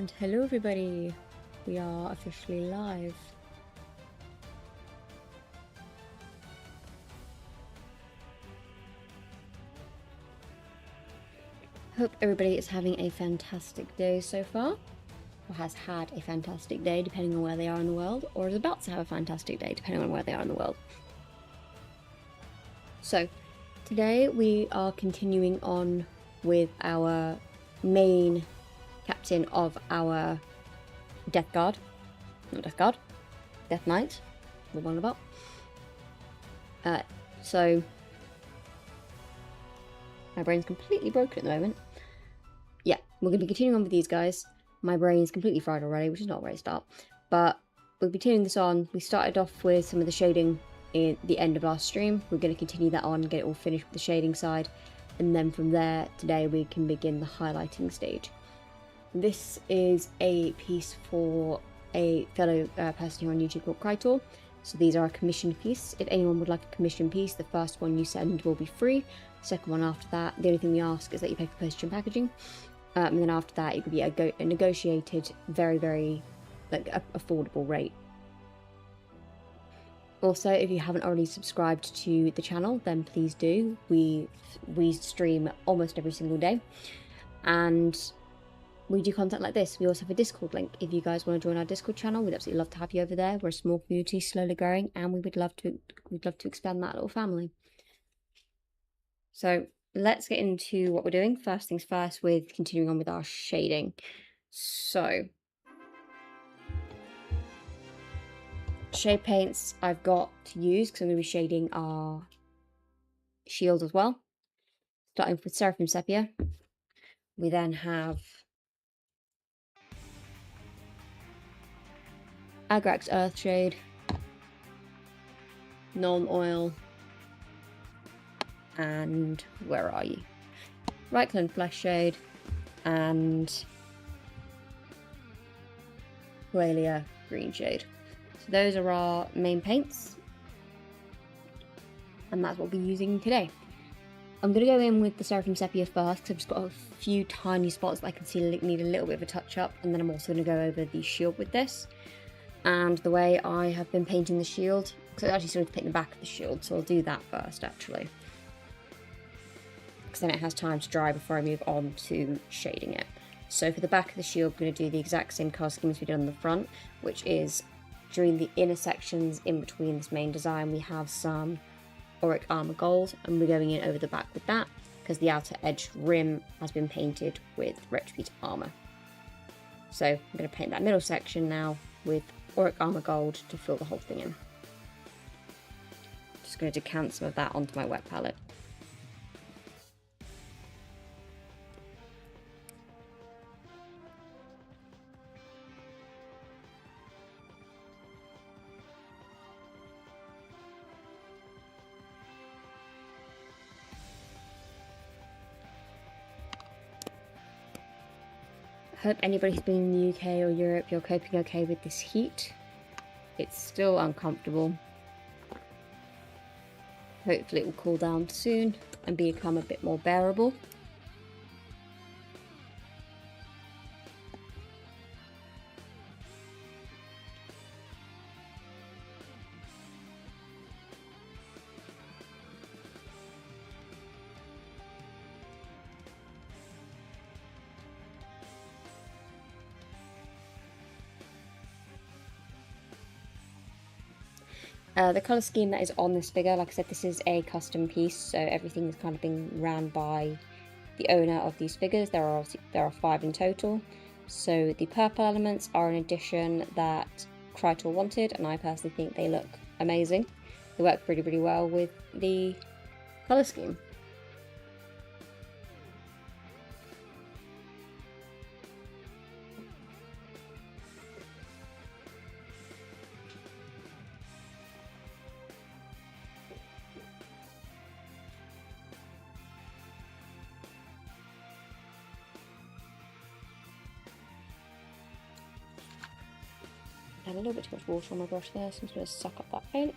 And hello everybody, we are officially live. Hope everybody is having a fantastic day so far, or has had a fantastic day depending on where they are in the world, or is about to have a fantastic day depending on where they are in the world. So, today we are continuing on with our main captain of our Death Guard. Not Death Guard. Death Knight. The one about. So my brain's completely broken at the moment. Yeah, we're going to be continuing on with these guys. My brain is completely fried already, which is not a great start. But we'll be continuing this on. We started off with some of the shading in the end of last stream. We're going to continue that on, get it all finished with the shading side. And then from there, today we can begin the highlighting stage. This is a piece for a fellow person here on YouTube called Krytor. So these are a commissioned piece. If anyone would like a commissioned piece, the first one you send will be free. The second one after that, the only thing we ask is that you pay for postage and packaging. And then after that, it could be a negotiated, very, very affordable rate. Also, if you haven't already subscribed to the channel, then please do. We stream almost every single day. And we do content like this. We also have a Discord link. If you guys want to join our Discord channel, we'd absolutely love to have you over there. We're a small community, slowly growing, and we'd love to expand that little family. So let's get into what we're doing. First things first, with continuing on with our shading. So shade paints I've got to use because I'm going to be shading our shield as well. Starting with Seraphim Sepia. We then have Agrax Earthshade, non-oil, and where are you? Reichland Fleshshade, and Qualia Greenshade. So those are our main paints, and that's what we'll be using today. I'm going to go in with the Seraphim Sepia first, because I've just got a few tiny spots that I can see need a little bit of a touch-up, and then I'm also going to go over the shield with this. And the way I have been painting the shield, because I actually still need to paint the back of the shield, so I'll do that first actually. Because then it has time to dry before I move on to shading it. So for the back of the shield, I'm going to do the exact same colour scheme as we did on the front, which is during the inner sections in between this main design, we have some Auric Armour Gold, and we're going in over the back with that, because the outer edge rim has been painted with Retribute Armour. So I'm going to paint that middle section now with Auric Armour Gold to fill the whole thing in. Just going to decant some of that onto my wet palette. I hope anybody who's been in the UK or Europe, you're coping okay with this heat. It's still uncomfortable. Hopefully it will cool down soon and become a bit more bearable. The colour scheme that is on this figure, like I said, this is a custom piece, so everything is kind of being ran by the owner of these figures. There are 5 in total. So the purple elements are an addition that Krytor wanted, and I personally think they look amazing. They work really, really well with the colour scheme. I had a little bit too much water on my brush there, so I'm just going to suck up that paint.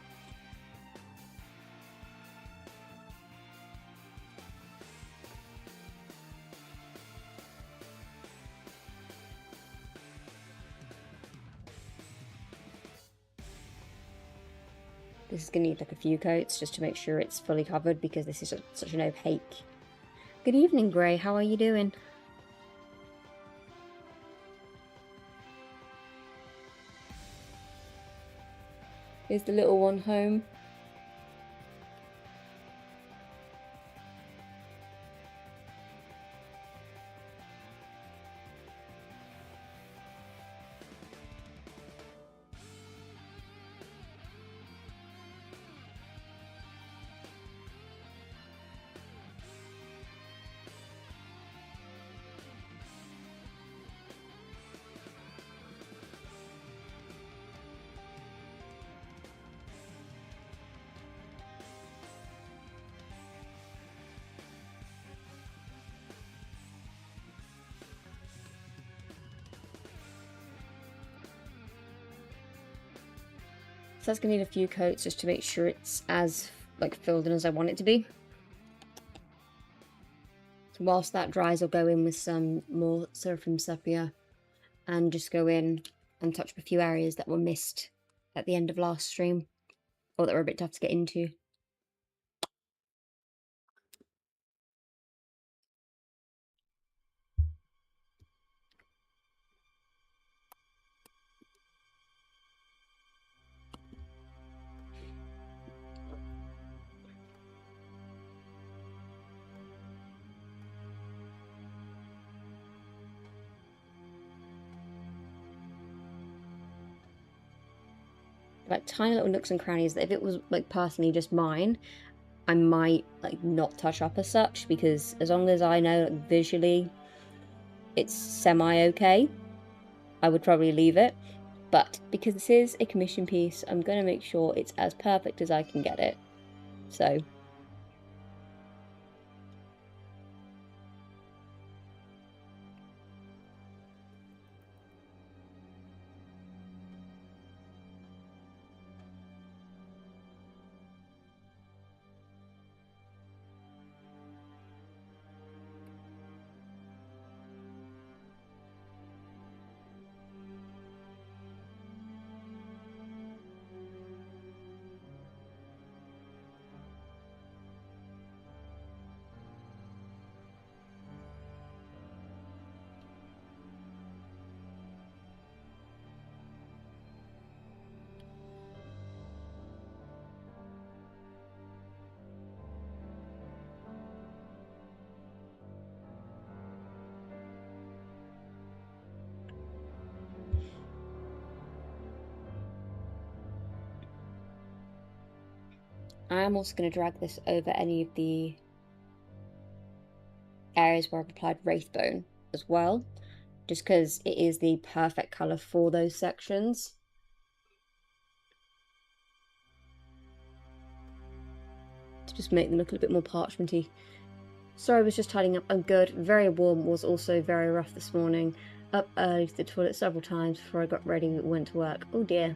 This is going to need like a few coats just to make sure it's fully covered, because this is such an opaque. Good evening, Grey. How are you doing? Is the little one home? So that's going to need a few coats just to make sure it's as like filled in as I want it to be. So whilst that dries, I'll go in with some more Seraphim Sepia and just go in and touch up a few areas that were missed at the end of last stream, or that were a bit tough to get into. Like tiny little nooks and crannies that if it was like personally just mine, I might like not touch up as such, because as long as I know like, visually it's semi-okay, I would probably leave it. But because this is a commission piece, I'm going to make sure it's as perfect as I can get it. So I am also going to drag this over any of the areas where I've applied Wraithbone as well, just because it is the perfect colour for those sections. To just make them look a little bit more parchmenty. Sorry, I was just tidying up. I'm good. Very warm, was also very rough this morning. Up early to the toilet several times before I got ready and went to work. Oh dear.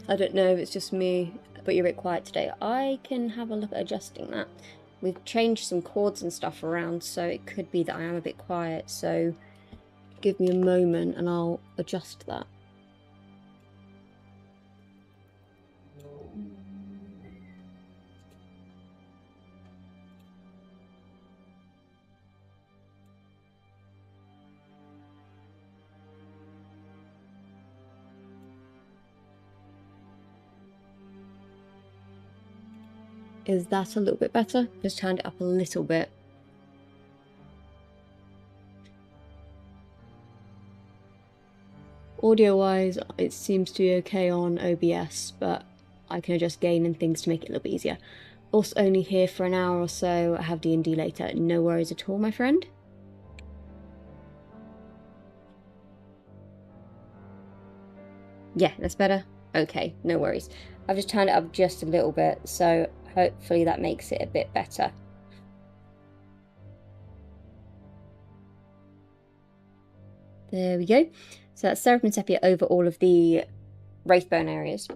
I don't know if it's just me, but you're a bit quiet today. I can have a look at adjusting that. We've changed some chords and stuff around, so it could be that I am a bit quiet. So give me a moment and I'll adjust that. Is that a little bit better? Just turned it up a little bit. Audio-wise, it seems to be okay on OBS, but I can adjust gain and things to make it a little bit easier. Also only here for an hour or so. I have D&D later. No worries at all, my friend. Yeah, that's better. Okay, no worries. I've just turned it up just a little bit, so hopefully that makes it a bit better. There we go. So that's Seraphim Sepia over all of the Wraithbone areas.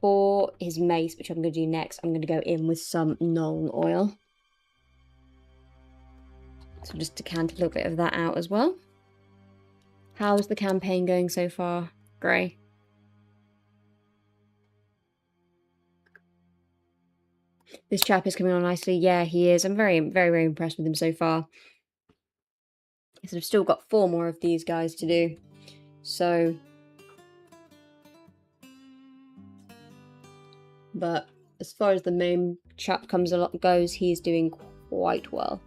For his mace, which I'm going to do next, I'm going to go in with some Nuln oil. So just decant a little bit of that out as well. How's the campaign going so far, Gray? This chap is coming on nicely. Yeah, he is. I'm very, very, very impressed with him so far. So I've still got 4 more of these guys to do. So, but as far as the main chap goes, he's doing quite well.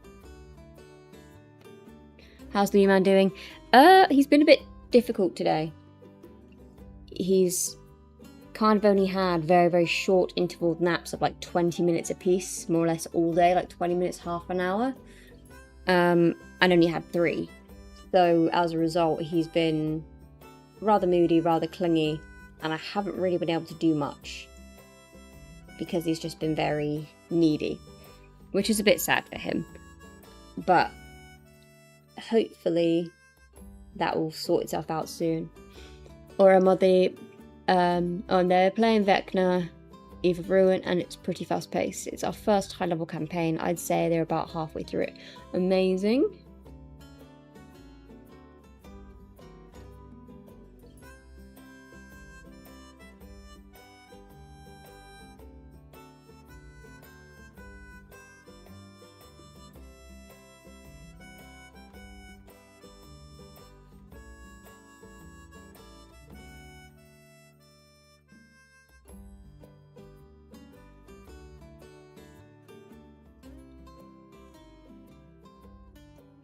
How's the new man doing? He's been a bit difficult today. He's kind of only had very, very short interval naps of like 20 minutes a piece, more or less all day, like 20 minutes, half an hour. And only had 3. So as a result, he's been rather moody, rather clingy, and I haven't really been able to do much because he's just been very needy, which is a bit sad for him. But hopefully that will sort itself out soon. Or am I they're playing Vecna, Eve of Ruin, and it's pretty fast paced. It's our first high level campaign. I'd say they're about halfway through it. Amazing.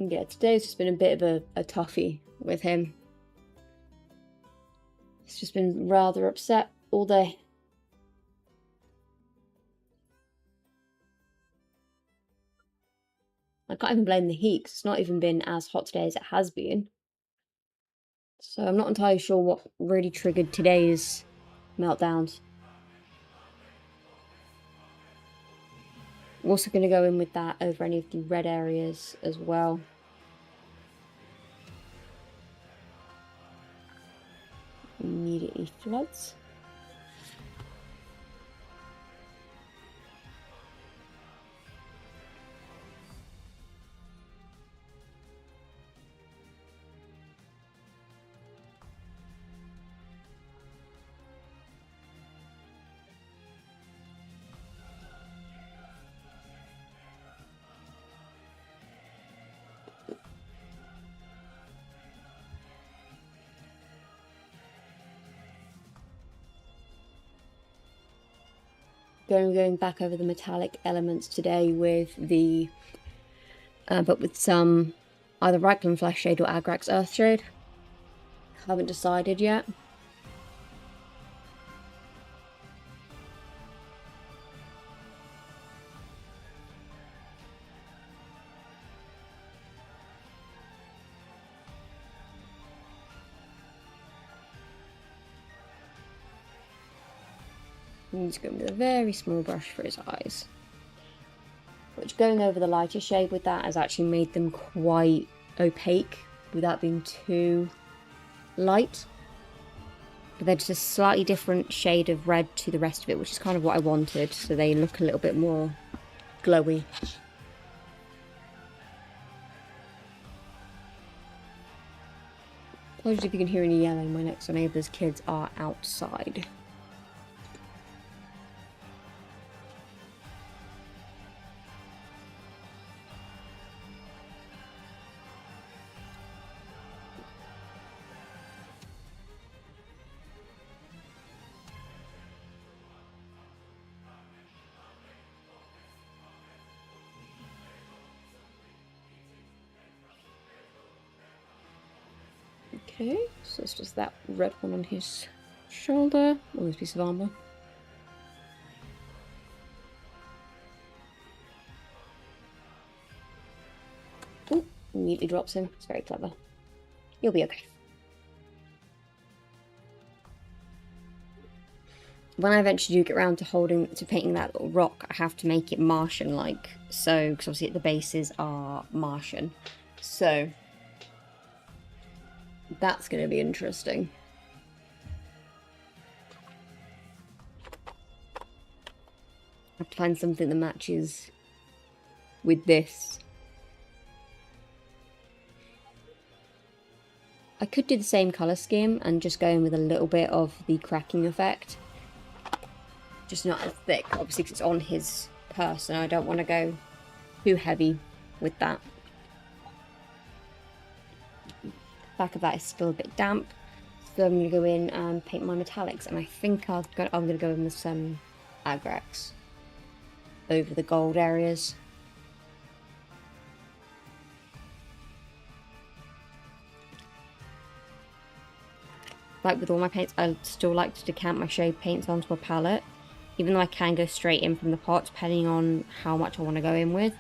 Yeah, today's just been a bit of a toughie with him. He's just been rather upset all day. I can't even blame the heat, because it's not even been as hot today as it has been. So I'm not entirely sure what really triggered today's meltdowns. I'm also going to go in with that over any of the red areas as well. Immediately floods. Going back over the metallic elements today with the, but with some either Raglan Fleshshade or Agrax Earthshade. Haven't decided yet. He's going with a very small brush for his eyes. Which, going over the lighter shade with that has actually made them quite opaque without being too light. But they're just a slightly different shade of red to the rest of it, which is kind of what I wanted, so they look a little bit more glowy. Apologies if you can hear any yelling. My next door neighbour's kids are outside. Okay, so it's just that red one on his shoulder, or this piece of armour. Oh, immediately drops him. It's very clever. You'll be okay. When I eventually do get around to painting that little rock, I have to make it Martian-like. So, because obviously the bases are Martian. So that's going to be interesting. have to find something that matches with this. I could do the same colour scheme and just go in with a little bit of the cracking effect. Just not as thick, obviously, because it's on his purse, and I don't want to go too heavy with that. Back of that is still a bit damp, so I'm going to go in and paint my metallics, and I think I'm going to go in with some agrax over the gold areas. Like with all my paints, I still like to decant my shade paints onto a palette, even though I can go straight in from the pot depending on how much I want to go in with.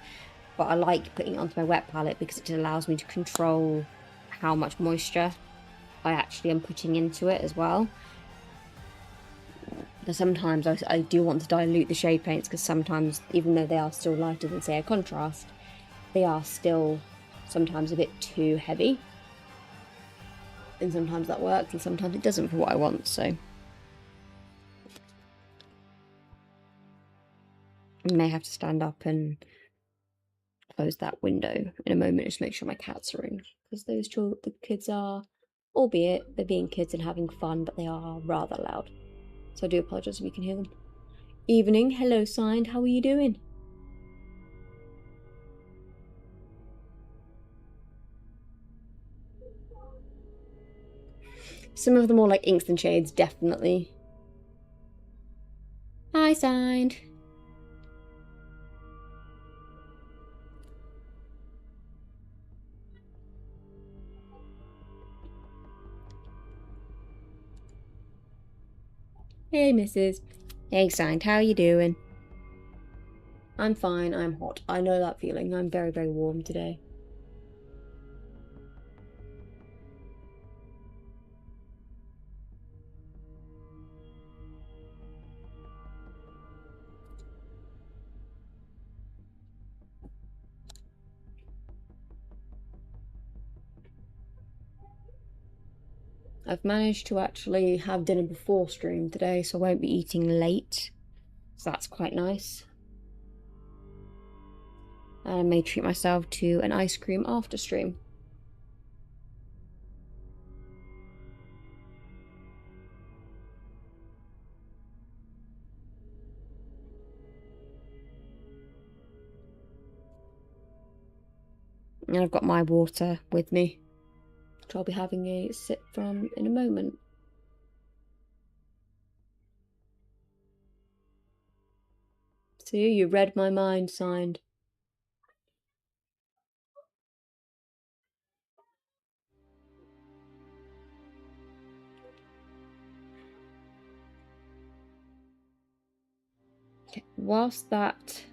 But I like putting it onto my wet palette because it allows me to control how much moisture I actually am putting into it as well. But sometimes I do want to dilute the shade paints, because sometimes, even though they are still lighter than, say, a contrast, they are still sometimes a bit too heavy. And sometimes that works, and sometimes it doesn't for what I want, so. I may have to stand up and close that window in a moment, just to make sure my cats are in. Because the kids are, albeit they're being kids and having fun, but they are rather loud. So I do apologise if you can hear them. Evening, hello Signed, how are you doing? Some of the more like inks and shades, definitely. Hi, Signed. Hey, Mrs. Hey, Signed, how are you doing? I'm fine, I'm hot. I know that feeling. I'm very, very warm today. I've managed to actually have dinner before stream today, so I won't be eating late. So that's quite nice. And I may treat myself to an ice cream after stream. And I've got my water with me, which I'll be having a sip from in a moment. See, you read my mind, Signed. Okay, whilst that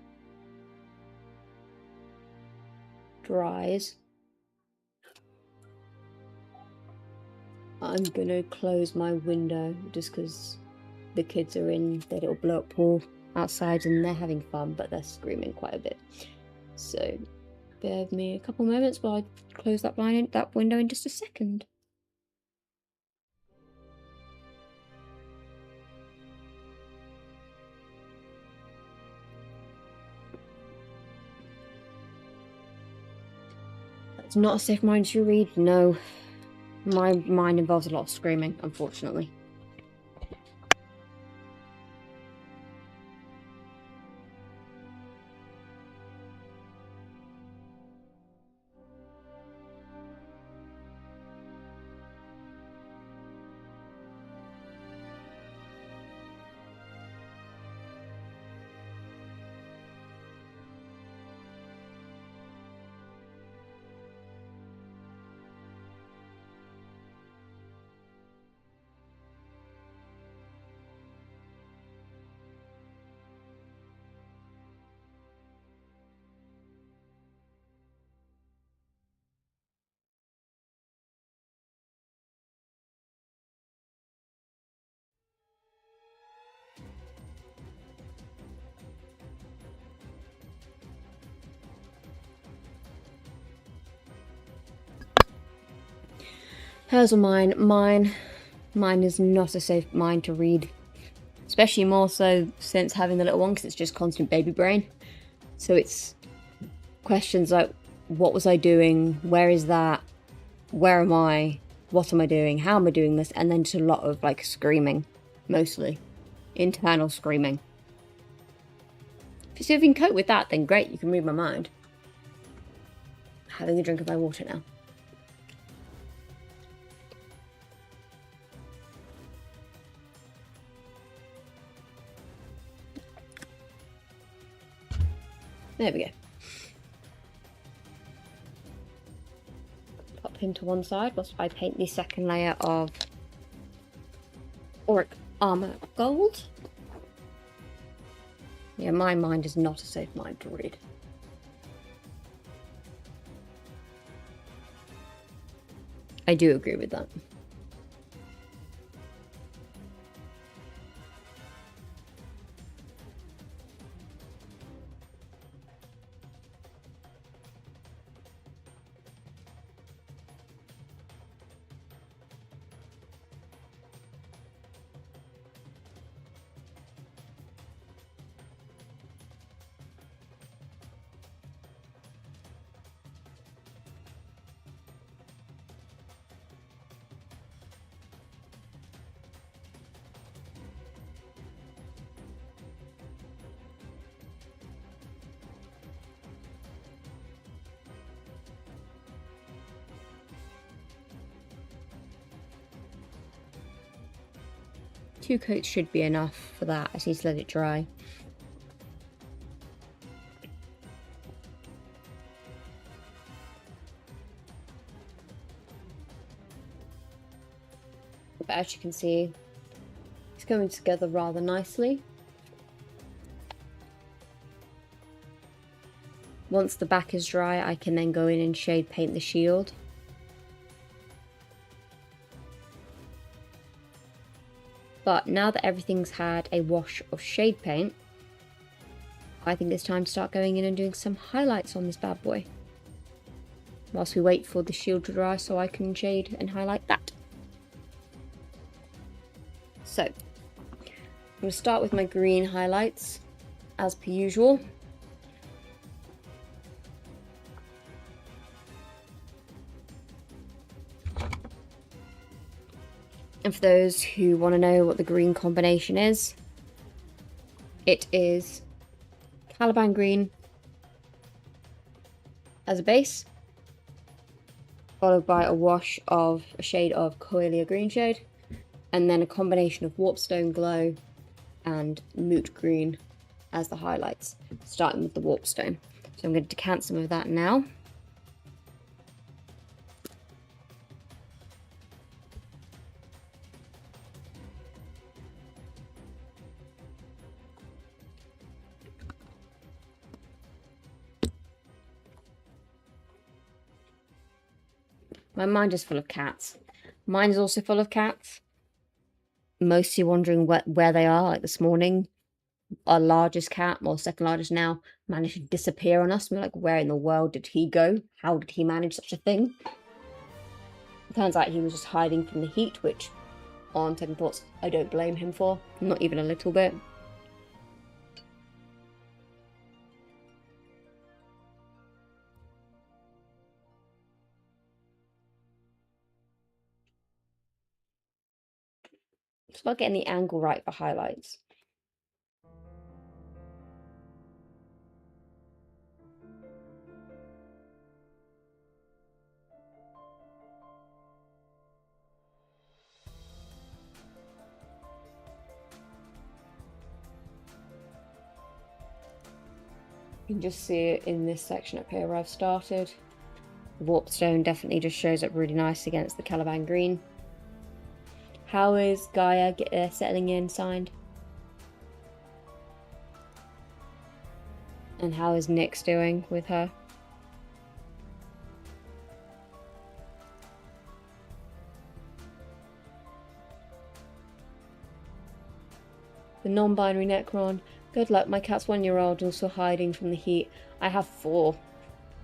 dries, I'm gonna close my window just because the kids are in their little blow up pool outside and they're having fun, but they're screaming quite a bit. So bear with me a couple moments while I close that window in just a second. It's not a safe mind to read, no. My mind involves a lot of screaming, unfortunately. Hers or mine? Mine is not a safe mind to read. Especially more so since having the little one, because it's just constant baby brain. So it's questions like, what was I doing? Where is that? Where am I? What am I doing? How am I doing this? And then just a lot of like screaming, mostly. Internal screaming. So if you can cope with that, then great, you can read my mind. Having a drink of my water now. There we go. Pop him to one side whilst I paint the second layer of auric armor gold. Yeah, my mind is not a safe mind to read. I do agree with that. Two coats should be enough for that. I just need to let it dry. But as you can see, it's coming together rather nicely. Once the back is dry, I can then go in and shade paint the shield. But now that everything's had a wash of shade paint, I think it's time to start going in and doing some highlights on this bad boy. Whilst we wait for the shield to dry so I can shade and highlight that. So, I'm going to start with my green highlights, as per usual. And for those who want to know what the green combination is, it is Caliban green as a base, followed by a wash of a shade of Coelia green shade, and then a combination of Warpstone Glow and Moot Green as the highlights, starting with the Warpstone. So I'm going to decant some of that now. My mind is full of cats. Mine is also full of cats. Mostly wondering where they are. Like this morning, our largest cat, well, second largest now, managed to disappear on us. We're like, where in the world did he go? How did he manage such a thing? It turns out he was just hiding from the heat, which, on second thoughts, I don't blame him for. Not even a little bit. It's about getting the angle right for highlights. You can just see it in this section up here where I've started. The Warpstone definitely just shows up really nice against the Caliban green. How is Gaia settling in signed? And how is Nyx doing with her? The non-binary Necron. Good luck, my cat's 1-year-old, also hiding from the heat. I have 4.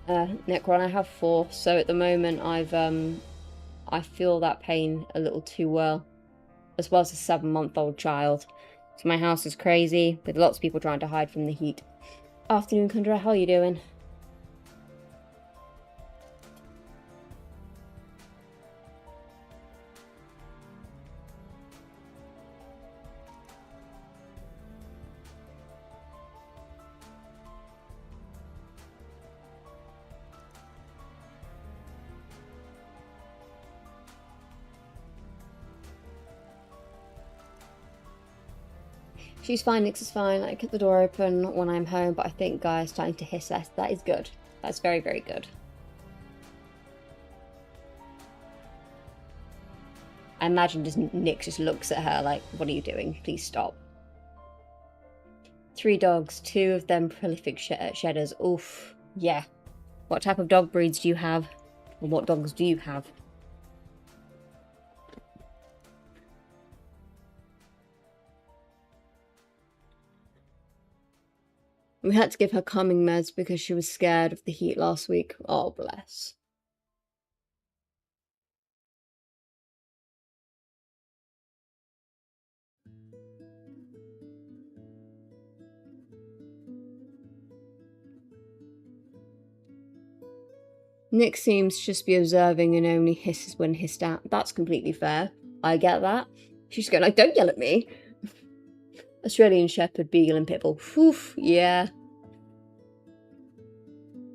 Necron, I have 4. So at the moment I feel that pain a little too well. As well as a 7-month-old child. So my house is crazy, with lots of people trying to hide from the heat. Afternoon, Kundra, how are you doing? She's fine, Nix is fine. I kept the door open when I'm home, but I think Guy's starting to hiss less. That is good. That's very, very good. I imagine Nick just looks at her like, what are you doing? Please stop. 3 dogs, 2 of them prolific shedders. Oof. Yeah. What type of dog breeds do you have? Or what dogs do you have? We had to give her calming meds because she was scared of the heat last week. Oh, bless. Nick seems to just be observing and only hisses when hissed at. That's completely fair. I get that. She's going like, don't yell at me. Australian Shepherd, Beagle and Pitbull. Oof, yeah.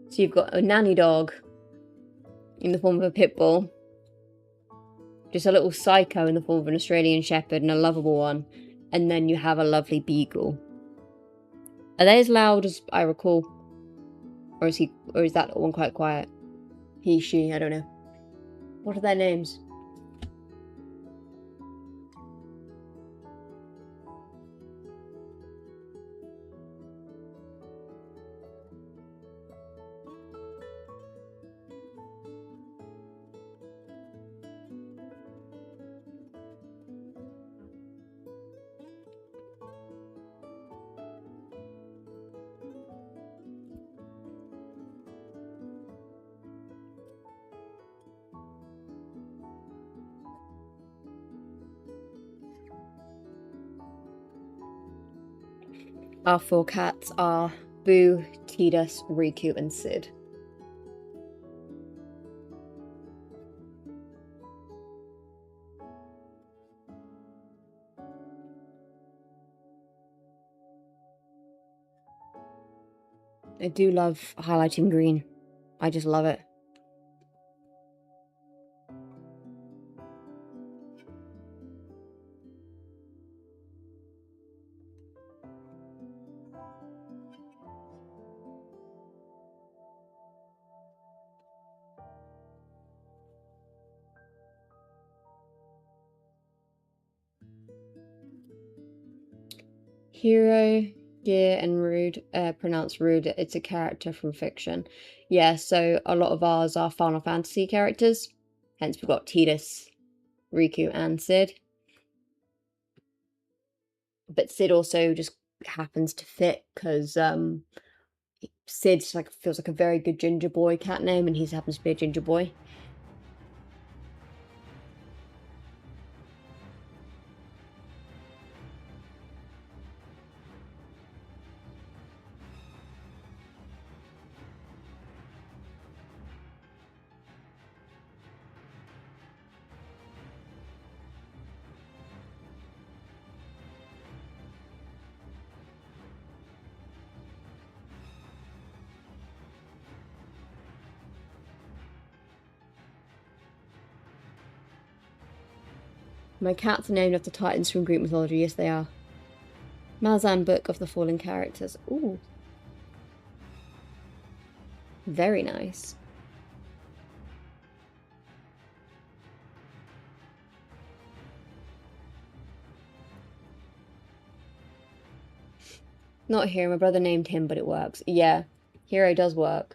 So you've got a nanny dog in the form of a Pitbull. Just a little psycho in the form of an Australian Shepherd and a lovable one. And then you have a lovely Beagle. Are they as loud as I recall? Or is that one quite quiet? He, she, I don't know. What are their names? Our 4 cats are Boo, Tidus, Riku, and Sid. I do love highlighting green. I just love it. Hero, Gear, and Rude, pronounced Rude. It's a character from fiction. Yeah, so a lot of ours are Final Fantasy characters. Hence we've got Tidus, Riku, and Sid. But Sid also just happens to fit because Sid's like feels like a very good ginger boy cat name, and he happens to be a ginger boy. My cats are named after titans from Greek mythology. Yes, they are. Malzahn Book of the Fallen Characters. Ooh. Very nice. Not Hero. My brother named him, but it works. Yeah, Hero does work.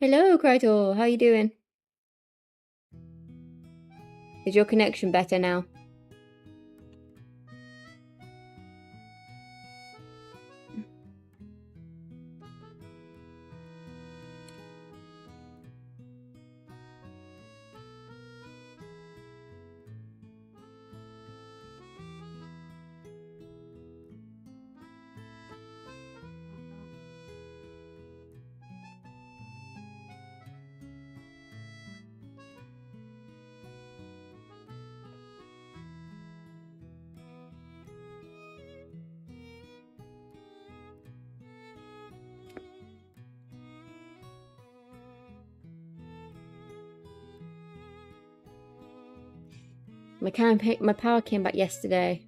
Hello, Krytor. How you doing? Is your connection better now? My power came back yesterday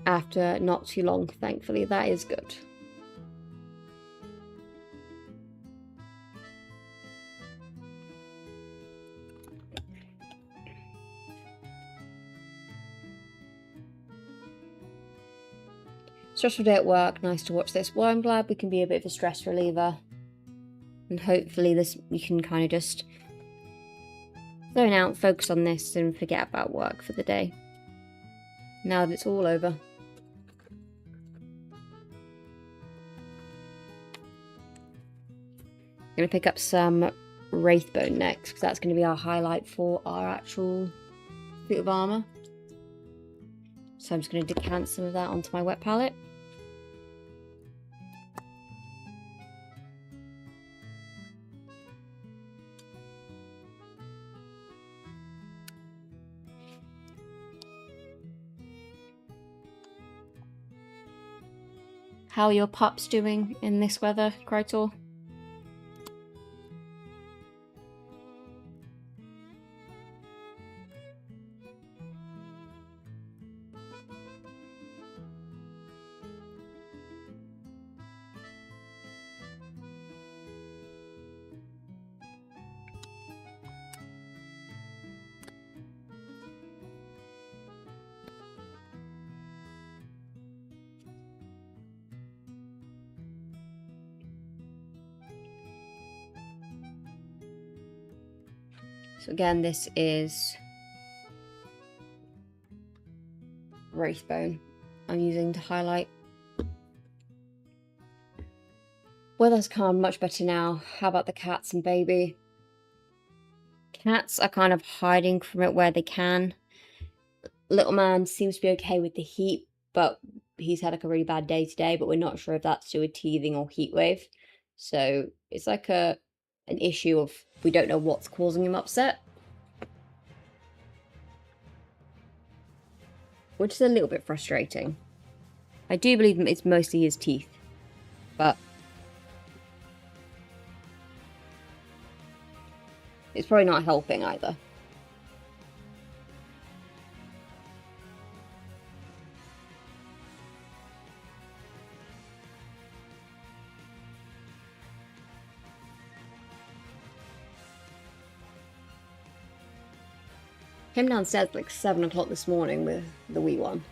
after not too long, thankfully. That is good. Stressful day at work, nice to watch this. Well, I'm glad we can be a bit of a stress reliever. And hopefully you can kind of just zone out, focus on this, and forget about work for the day. Now that it's all over. I'm going to pick up some Wraithbone next, because that's going to be our highlight for our actual suit of armour. So I'm just going to decant some of that onto my wet palette. How are your pups doing in this weather, Krytor? So again, this is Wraithbone I'm using to highlight. Weather's calmed much better now. How about the cats and baby? Cats are kind of hiding from it where they can. Little man seems to be okay with the heat, but he's had like a really bad day today, but we're not sure if that's due to teething or heat wave. So it's like an issue of we don't know what's causing him upset. Which is a little bit frustrating. I do believe it's mostly his teeth, but it's probably not helping either. Came downstairs at like 7 o'clock this morning with the wee one,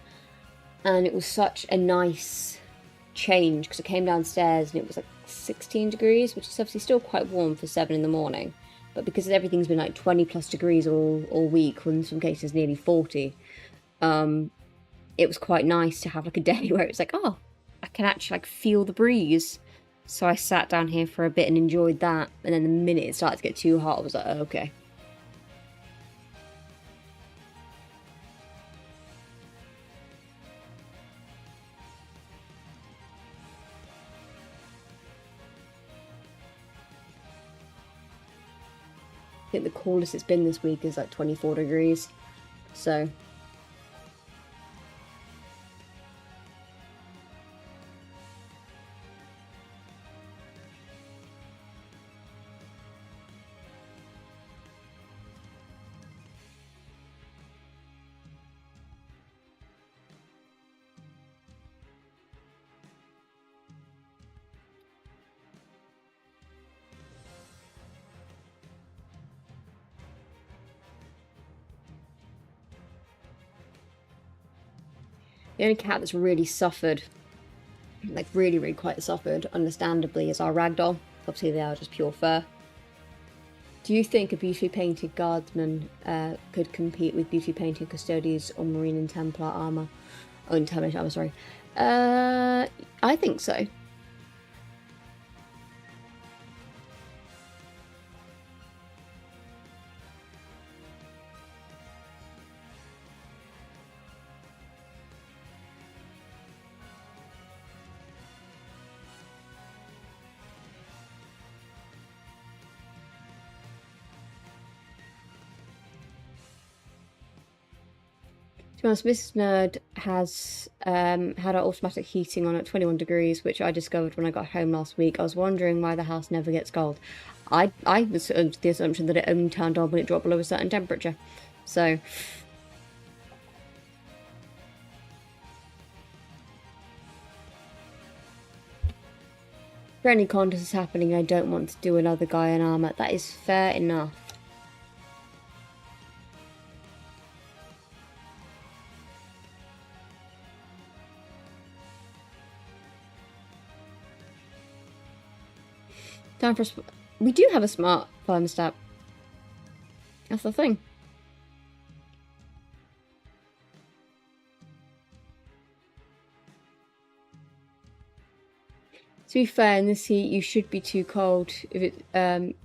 and it was such a nice change because I came downstairs and it was like 16 degrees, which is obviously still quite warm for 7 in the morning, but because everything's been like 20 plus degrees all week, or in some cases nearly 40, it was quite nice to have like a day where it's like, oh, I can actually like feel the breeze. So I sat down here for a bit and enjoyed that, and then the minute it started to get too hot, I was like, oh, okay. I think the coolest it's been this week is like 24 degrees, so the only cat that's really suffered, like really quite suffered, understandably, is our ragdoll. Obviously they are just pure fur. Do you think a beautifully painted guardsman could compete with beautifully painted custodians or marine and templar armor? Oh, intelligent armor, sorry. I think so. To be honest, Mrs. Nerd has had our automatic heating on at 21 degrees, which I discovered when I got home last week. I was wondering why the house never gets cold. I was under the assumption that it only turned on when it dropped below a certain temperature. So, Friendly contest is happening. I don't want to do another guy in armor. That is fair enough. Time for we do have a smart thermostat. That's the thing. To be fair, in this heat, you should be too cold. If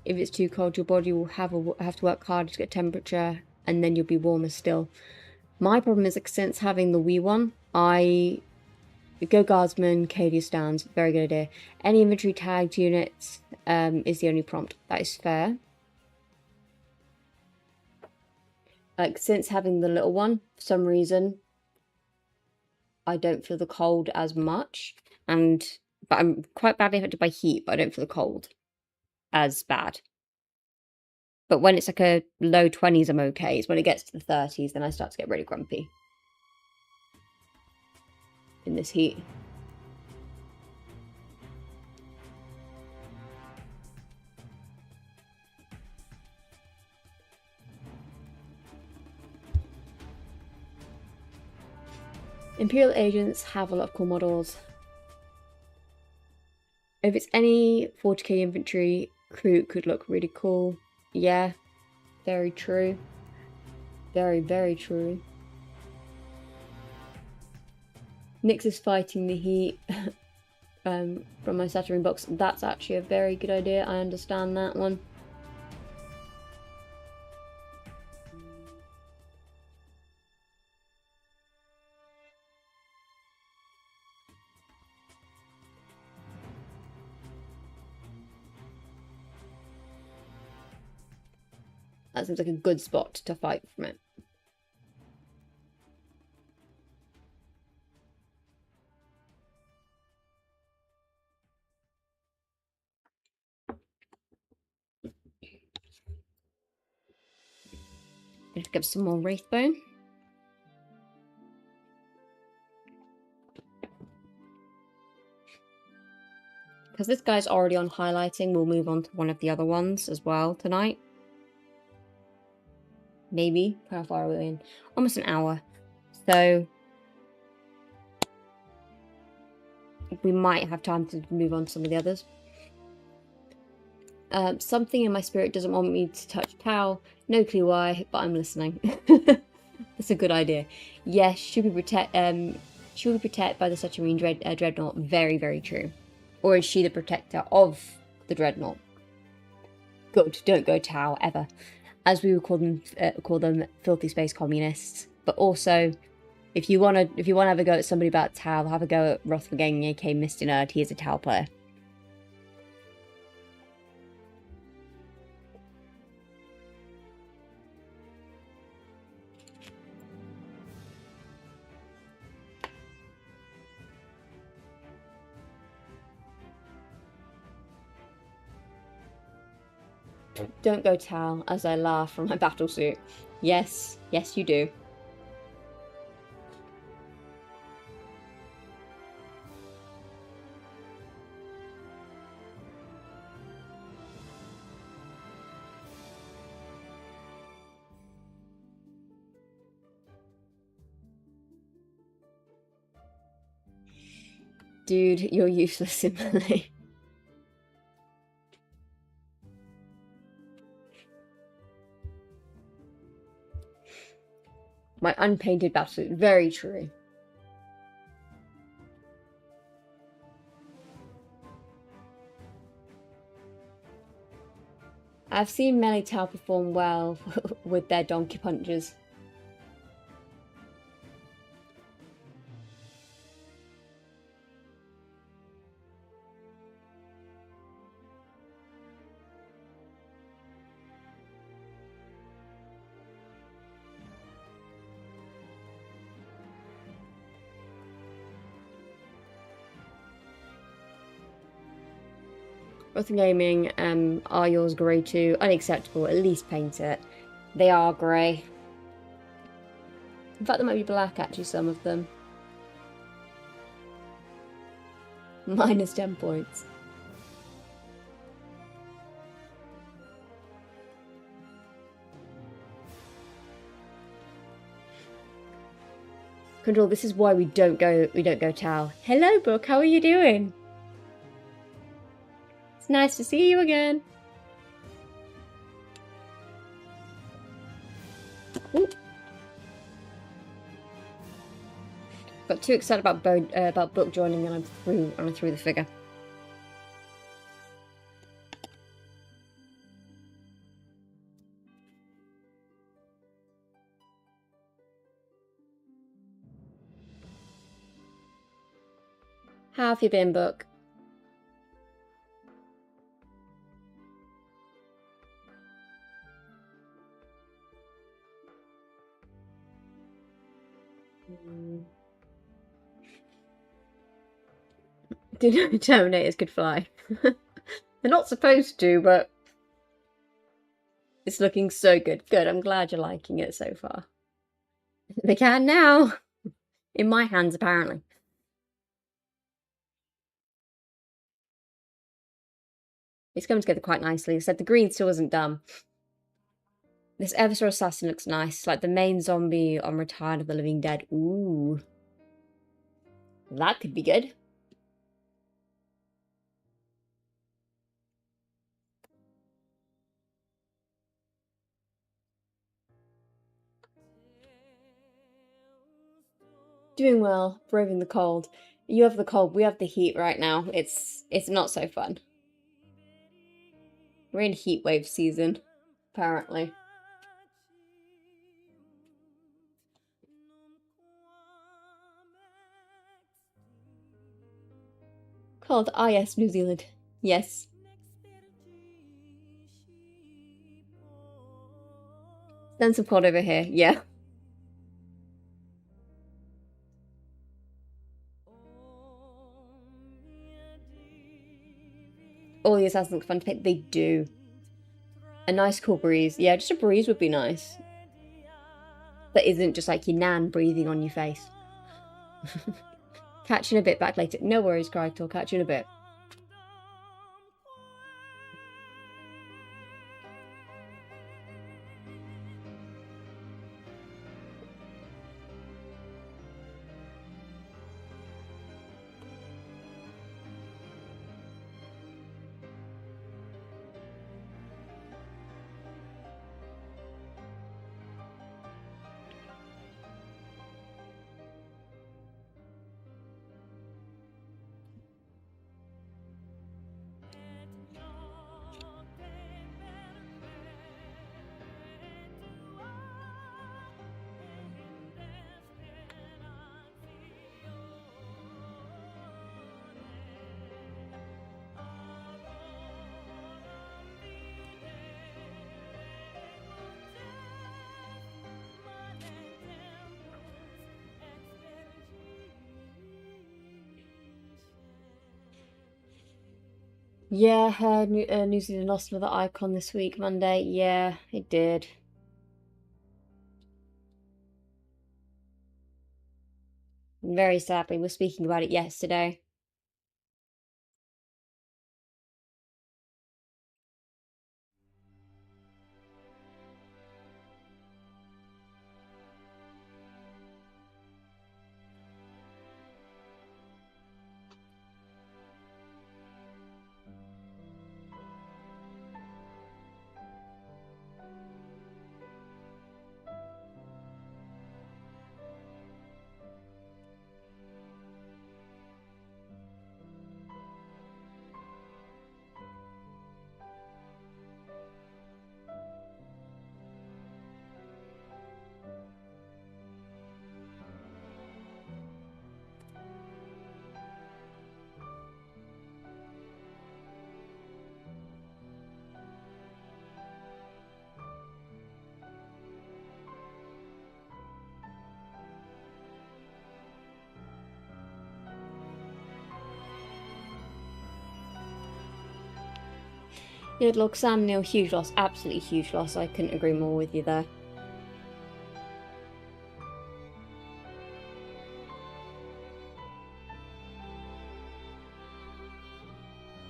it's too cold, your body will have to work harder to get temperature, and then you'll be warmer still. My problem is, like, since having the Wii one, I go guardsman, Cadia stands. Very good idea. Any inventory tagged units is the only prompt. That is fair. Like, since having the little one, for some reason, I don't feel the cold as much, but I'm quite badly affected by heat, but I don't feel the cold as bad. But when it's like a low 20s, I'm okay. It's when it gets to the 30s, then I start to get really grumpy in this heat. Imperial agents have a lot of cool models. If it's any 40k infantry, Kroot could look really cool. Yeah, very true. Very, very true. Nyx is fighting the heat from my Saturn box. That's actually a very good idea. I understand that one. That seems like a good spot to fight from it. Let's get some more Wraithbone. Because this guy's already on highlighting, we'll move on to one of the other ones as well tonight. Maybe. How far are we in? Almost an hour. So we might have time to move on to some of the others. Something in my spirit doesn't want me to touch Tau. No clue why, but I'm listening. That's a good idea. Yes, should be protected by the Saturnine Dreadnought. Very, very true. Or is she the protector of the Dreadnought? Good, don't go Tau, ever. As we would call them filthy space communists. But also, if you wanna have a go at somebody about Tau, have a go at Rothmagang, aka Mr. Nerd. He is a Tau player. Don't go Tau, as I laugh from my battlesuit. Yes, yes you do. Dude, you're useless in melee. My unpainted battlesuit. Very true. I've seen melee Tau perform well with their donkey punches. Rothen Gaming, are yours grey too? Unacceptable, at least paint it. They are grey. In fact, there might be black actually, some of them. -10 points. Control, this is why we don't go Tau. Hello, Book, how are you doing? It's nice to see you again. Ooh. Got too excited about Book joining, and I threw the figure. How have you been, Book? Didn't know Terminators could fly. They're not supposed to, but it's looking so good. Good, I'm glad you're liking it so far. They can now. In my hands, apparently. It's coming together quite nicely. I said the green still wasn't done. This Eversor Assassin looks nice. Like the main zombie on Return of the Living Dead. Ooh. That could be good. Doing well, braving the cold. You have the cold, we have the heat right now. It's not so fun. We're in heat wave season, apparently. Cold, ah yes, New Zealand. Yes. Then some cold over here, yeah. All the assassins look fun to pick. They do. A nice cool breeze. Yeah, just a breeze would be nice. That isn't just like your nan breathing on your face. Catch you in a bit, back later. No worries, Crichton. I'll catch you in a bit. Yeah, New Zealand lost another icon this week, Monday. Yeah, it did. Very sadly, we were speaking about it yesterday. Yeah, look, Sam Neill, huge loss, absolutely huge loss. I couldn't agree more with you there.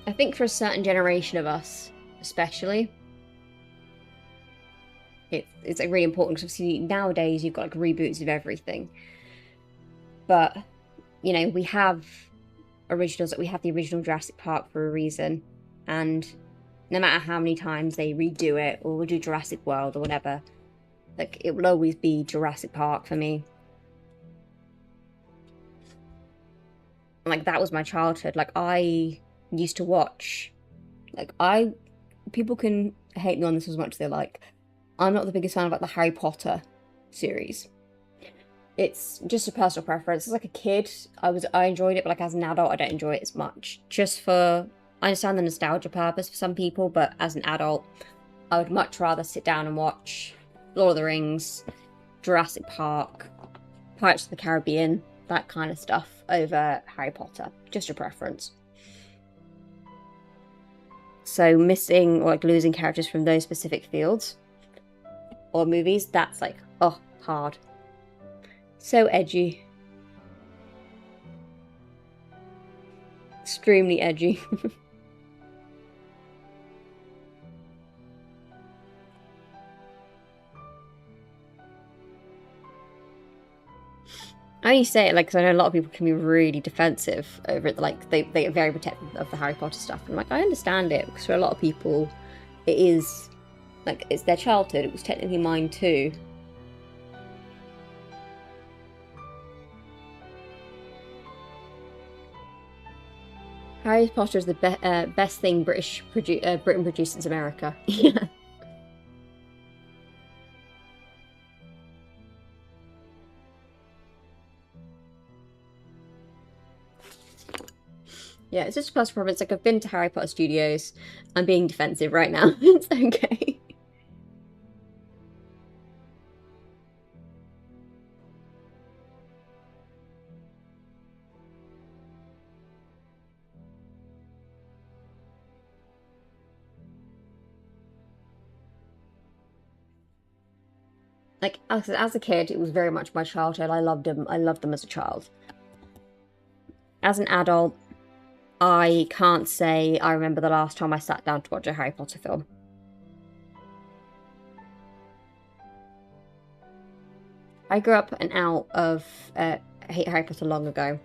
I think for a certain generation of us, especially, it's like really important because obviously nowadays you've got like reboots of everything. But, you know, we have originals, we have the original Jurassic Park for a reason, and no matter how many times they redo it or do Jurassic World or whatever, like, it will always be Jurassic Park for me. Like, that was my childhood. Like, I used to watch, like, people can hate me on this as much as they like. I'm not the biggest fan of, like, the Harry Potter series. It's just a personal preference. As like a kid, I enjoyed it, but like as an adult, I don't enjoy it as much. I understand the nostalgia purpose for some people, but as an adult, I would much rather sit down and watch Lord of the Rings, Jurassic Park, Pirates of the Caribbean, that kind of stuff over Harry Potter. Just a preference. So missing or like losing characters from those specific fields or movies, that's like, oh, hard. So edgy. Extremely edgy. I only say it like because I know a lot of people can be really defensive over it. Like they get very protective of the Harry Potter stuff. And like I understand it because for a lot of people, it is like it's their childhood. It was technically mine too. Harry Potter is the best thing Britain produced since America. Yeah. Yeah, it's just a personal preference. Like, I've been to Harry Potter Studios. I'm being defensive right now. It's okay. Like, as a kid, it was very much my childhood. I loved them. I loved them as a child. As an adult, I can't say I remember the last time I sat down to watch a Harry Potter film. I grew up and out of Harry Potter long ago.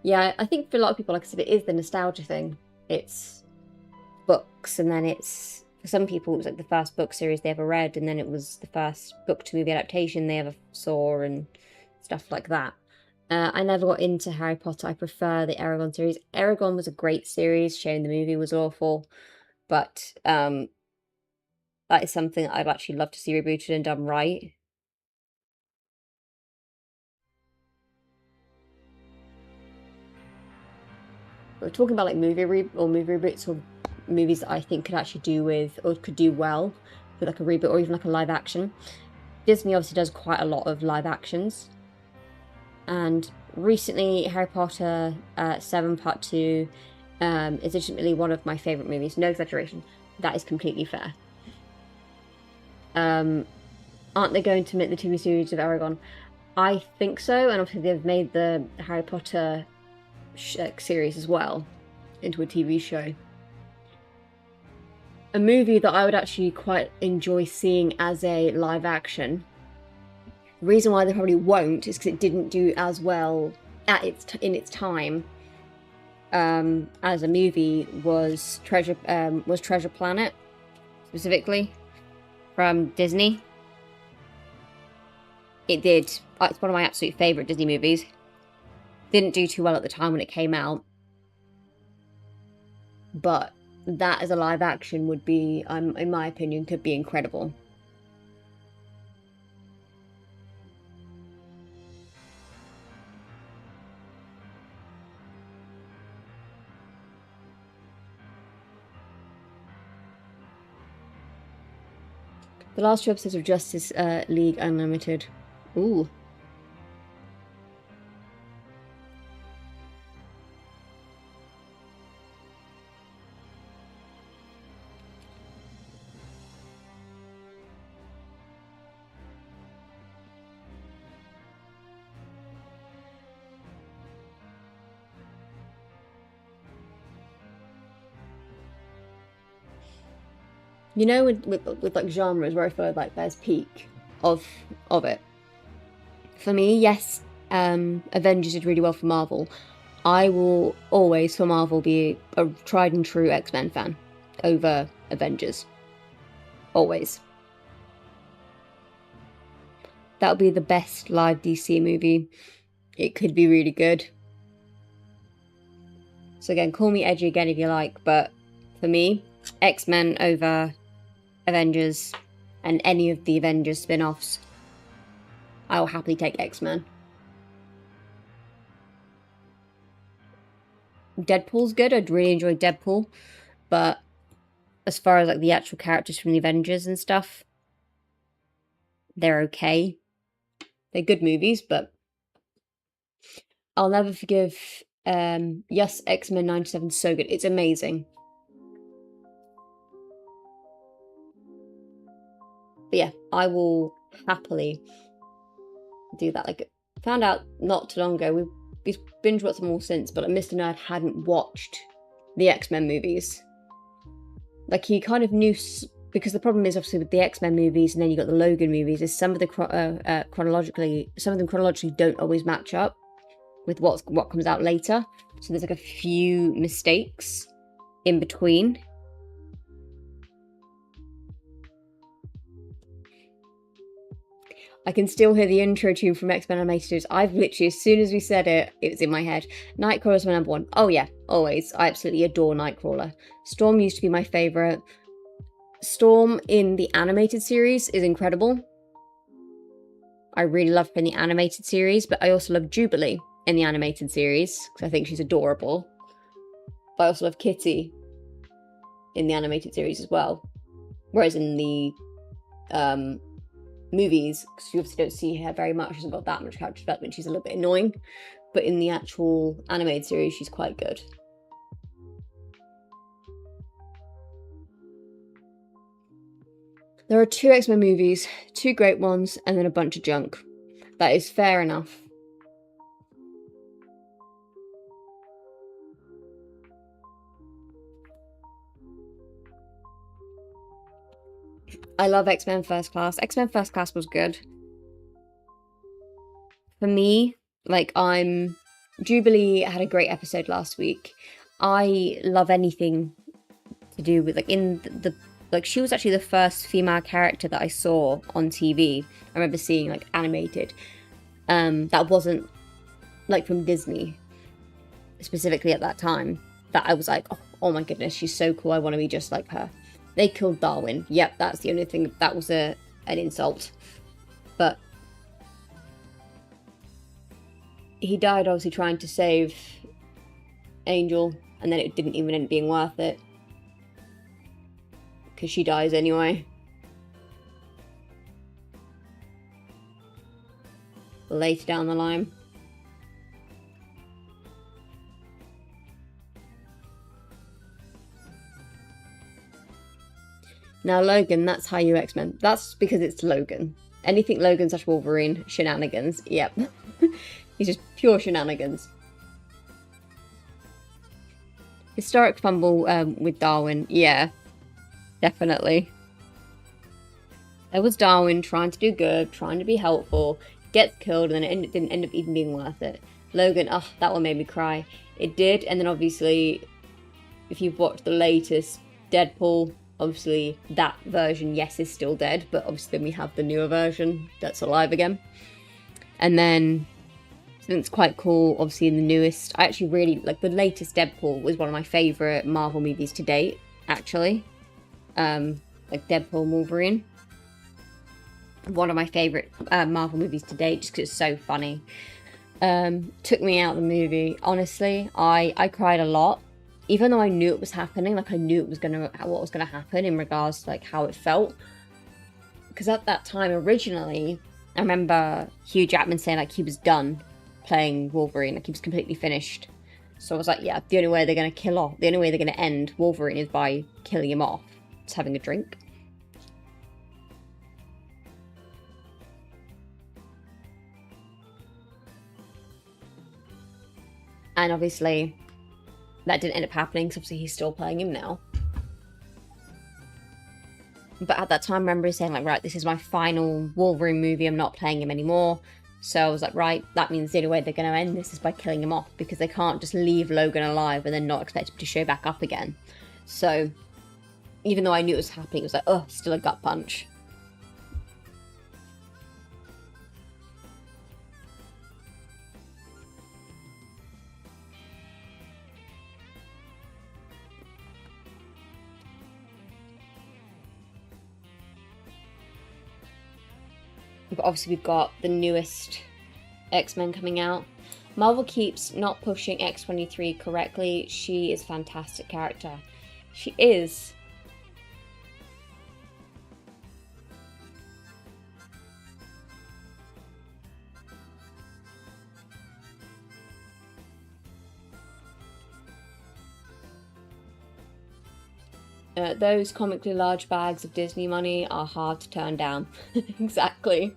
Yeah, I think for a lot of people, like I said, it is the nostalgia thing. It's books, and then it's, for some people, it was like the first book series they ever read, and then it was the first book to movie adaptation they ever saw, and stuff like that. I never got into Harry Potter. I prefer the Eragon series. Eragon was a great series. Shame the movie was awful, but that is something I'd actually love to see rebooted and done right. We're talking about like movie reboots or movies that I think could actually do with or could do well with like a reboot or even like a live action. Disney obviously does quite a lot of live actions, and recently Harry Potter 7 Part 2 is legitimately one of my favourite movies. No exaggeration. That is completely fair. Aren't they going to make the TV series of Eragon? I think so, and obviously they've made the Harry Potter series as well into a TV show. A movie that I would actually quite enjoy seeing as a live action. The reason why they probably won't is because it didn't do as well in its time as a movie was Treasure Planet, specifically from Disney. It did. It's one of my absolute favourite Disney movies. Didn't do too well at the time when it came out, but that as a live action would be, in my opinion, could be incredible. The last 2 episodes of Justice League Unlimited. Ooh. You know, with like genres where I feel like there's peak of it. For me, yes, Avengers did really well for Marvel, I will always, for Marvel, be a tried and true X-Men fan over Avengers. Always. That would be the best live DC movie. It could be really good. So again, call me edgy again if you like, but for me, X-Men over Avengers and any of the Avengers spin-offs, I will happily take X-Men. Deadpool's good. I'd really enjoy Deadpool, but as far as like the actual characters from the Avengers and stuff, they're okay. They're good movies, but I'll never forgive. Yes, X-Men 97 is so good. It's amazing. But yeah, I will happily do that. Like, found out not too long ago, we've binge watched them all since, but like, Mr. Nerd hadn't watched the X-Men movies. Like, he kind of knew, because the problem is obviously with the X-Men movies and then you got the Logan movies, is some of the chronologically don't always match up with what comes out later. So there's like a few mistakes in between. I can still hear the intro tune from X-Men Animated. I've literally, as soon as we said it, it was in my head. Nightcrawler's my number one. Oh yeah, always. I absolutely adore Nightcrawler. Storm used to be my favourite. Storm in the animated series is incredible. I really love her in the animated series, but I also love Jubilee in the animated series, because I think she's adorable. But I also love Kitty in the animated series as well. Whereas in the movies, because you obviously don't see her very much, she hasn't got that much character development, she's a little bit annoying, but in the actual animated series she's quite good. There are 2 X-Men movies, 2 great ones, and then a bunch of junk. That is fair enough. I love X-Men First Class. X-Men First Class was good. For me, like, Jubilee had a great episode last week. I love anything to do with, like, in the like, she was actually the first female character that I saw on TV. I remember seeing, like, animated. That wasn't, like, from Disney, specifically at that time. That I was like, oh my goodness, she's so cool, I want to be just like her. They killed Darwin. Yep, that's the only thing. That was an insult. But he died obviously trying to save Angel, and then it didn't even end up being worth it. Because she dies anyway. Later down the line. Now Logan, that's how you X-Men. That's because it's Logan. Anything Logan / Wolverine, shenanigans. Yep. He's just pure shenanigans. Historic fumble with Darwin. Yeah. Definitely. There was Darwin trying to do good, trying to be helpful, gets killed, and then it didn't end up even being worth it. Logan, that one made me cry. It did, and then obviously, if you've watched the latest Deadpool, obviously that version, yes, is still dead, but obviously then we have the newer version that's alive again. And then, something that's quite cool, obviously in the newest, I actually really, like, the latest Deadpool was one of my favourite Marvel movies to date, actually. Like Deadpool and Wolverine. One of my favourite Marvel movies to date, just because it's so funny. Took me out of the movie. Honestly, I cried a lot. Even though I knew it was happening, like I knew what was gonna happen in regards to like how it felt. Because at that time, originally, I remember Hugh Jackman saying like he was done playing Wolverine, like he was completely finished. So I was like, yeah, the only way they're gonna end Wolverine is by killing him off. Just having a drink. And obviously, that didn't end up happening, because obviously he's still playing him now. But at that time, I remember saying, like, right, this is my final Wolverine movie, I'm not playing him anymore. So I was like, right, that means the only way they're going to end this is by killing him off, because they can't just leave Logan alive and then not expect him to show back up again. So even though I knew it was happening, it was like, oh, still a gut punch. But obviously we've got the newest X-Men coming out. Marvel keeps not pushing X-23 correctly. She is a fantastic character. She is. Those comically large bags of Disney money are hard to turn down. Exactly.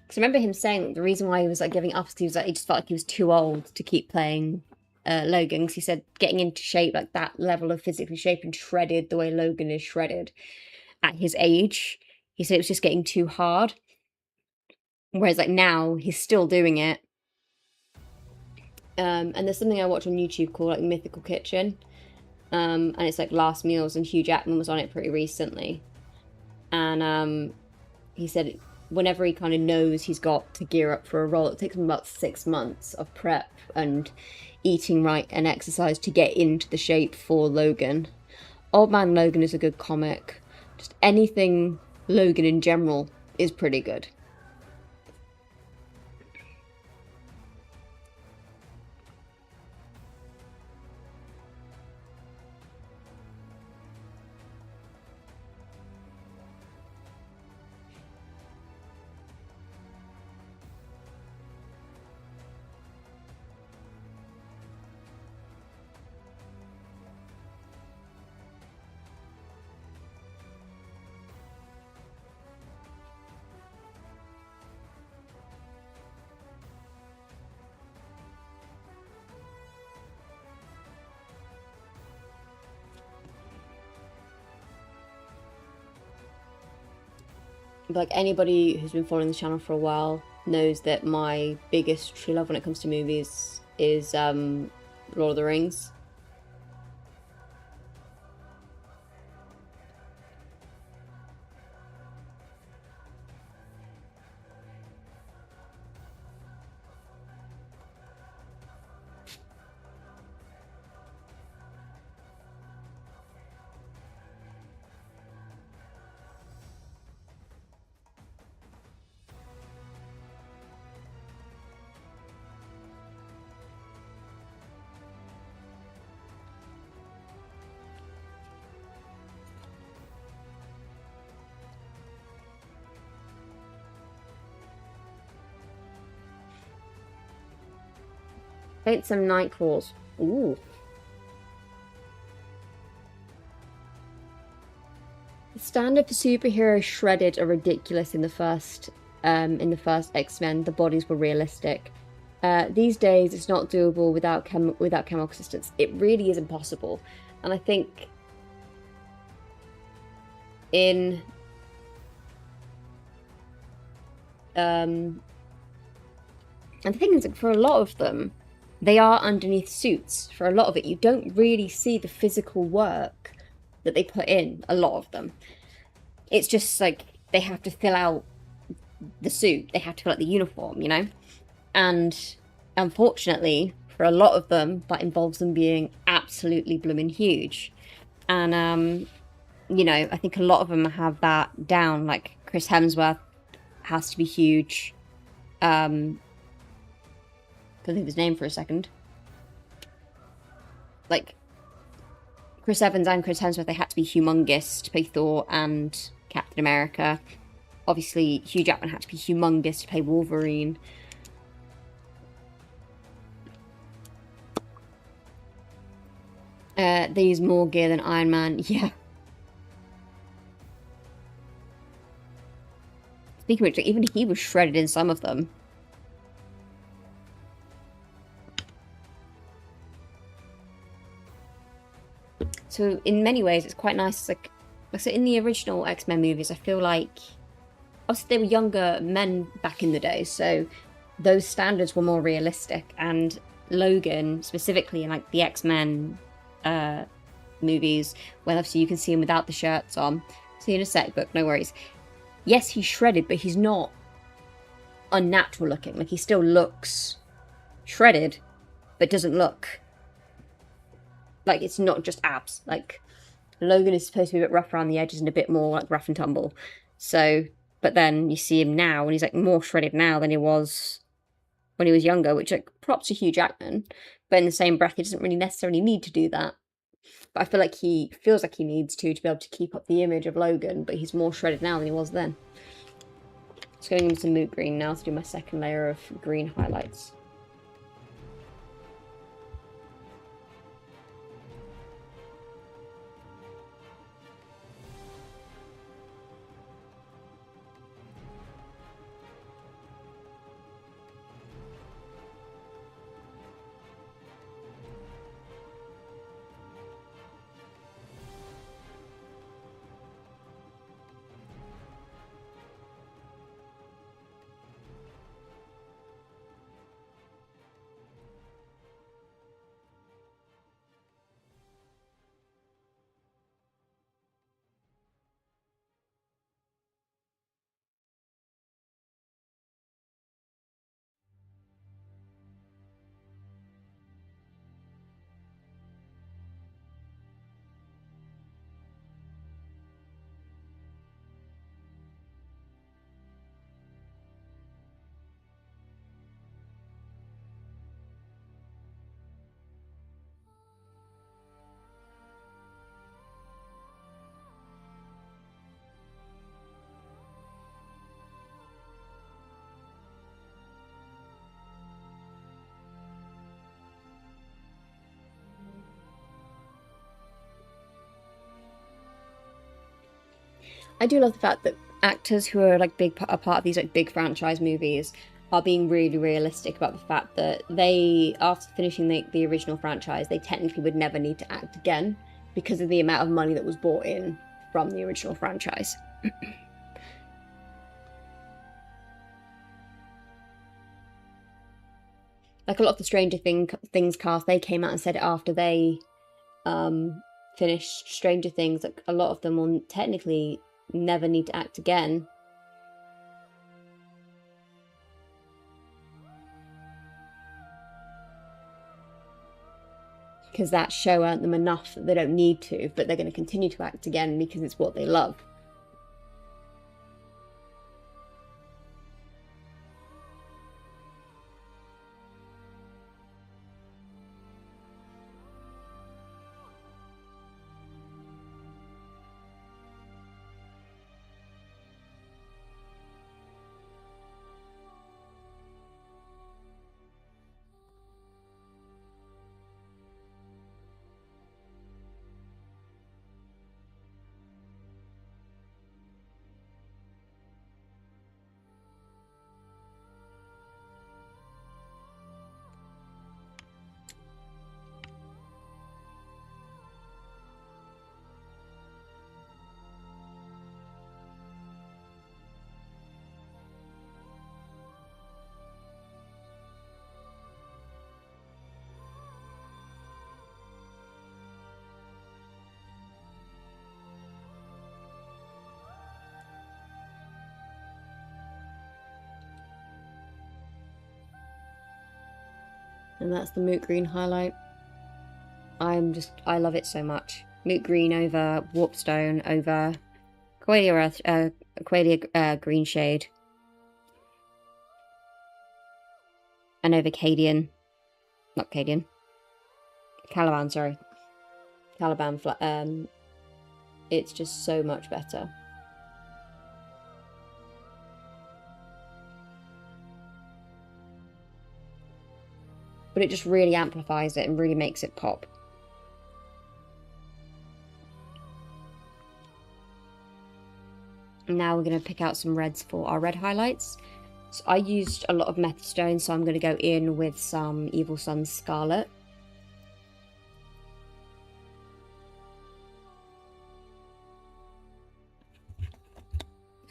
Because I remember him saying that the reason why he was like giving up is he was like, he just felt like he was too old to keep playing Logan. Because he said getting into shape, like that level of physically shape and shredded the way Logan is shredded at his age, he said it was just getting too hard. Whereas like now he's still doing it. And there's something I watch on YouTube called like Mythical Kitchen. And it's like Last Meals, and Hugh Jackman was on it pretty recently. And he said whenever he kind of knows he's got to gear up for a role, it takes him about 6 months of prep and eating right and exercise to get into the shape for Logan. Old Man Logan is a good comic. Just anything Logan in general is pretty good. Like anybody who's been following the channel for a while knows that my biggest true love when it comes to movies is Lord of the Rings. Ate some night claws. Ooh. The standard for superheroes shredded are ridiculous in the first X-Men. The bodies were realistic. These days, it's not doable without chemical assistance. It really is impossible. And I think in and the thing is, for a lot of them, they are underneath suits. For a lot of it, you don't really see the physical work that they put in, a lot of them. It's just like they have to fill out the suit, they have to fill out the uniform, you know? And unfortunately, for a lot of them, that involves them being absolutely blooming huge. And, you know, I think a lot of them have that down, like Chris Hemsworth has to be huge. Couldn't think of his name for a second. Like, Chris Evans and Chris Hemsworth, they had to be humongous to play Thor and Captain America. Obviously, Hugh Jackman had to be humongous to play Wolverine. They use more gear than Iron Man. Yeah. Speaking of which, even he was shredded in some of them. So in many ways, it's quite nice. Like so in the original X-Men movies, I feel like obviously they were younger men back in the day, so those standards were more realistic. And Logan, specifically in like the X-Men movies, where obviously you can see him without the shirts on. See you in a sec, but no worries. Yes, he's shredded, but he's not unnatural looking. Like he still looks shredded, but doesn't look like it's not just abs. Like Logan is supposed to be a bit rough around the edges and a bit more like rough and tumble. So, but then you see him now, and he's like more shredded now than he was when he was younger, which like props to Hugh Jackman. But in the same breath, he doesn't really necessarily need to do that. But I feel like he feels like he needs to be able to keep up the image of Logan, but he's more shredded now than he was then. Just going into some moot green now to do my second layer of green highlights. I do love the fact that actors who are like a part of these like big franchise movies are being really realistic about the fact that they, after finishing the original franchise, they technically would never need to act again because of the amount of money that was brought in from the original franchise. Like a lot of the Stranger Things cast, they came out and said it after they finished Stranger Things. Like a lot of them will technically never need to act again. Because that show earned them enough that they don't need to, but they're going to continue to act again because it's what they love. And that's the moot green highlight. I love it so much. Moot green over warpstone over Aqualia green shade, and over Caliban, sorry, Caliban. It's just so much better. But it just really amplifies it and really makes it pop. Now we're going to pick out some reds for our red highlights. So I used a lot of Methystone, so I'm going to go in with some Evil Sunz Scarlet.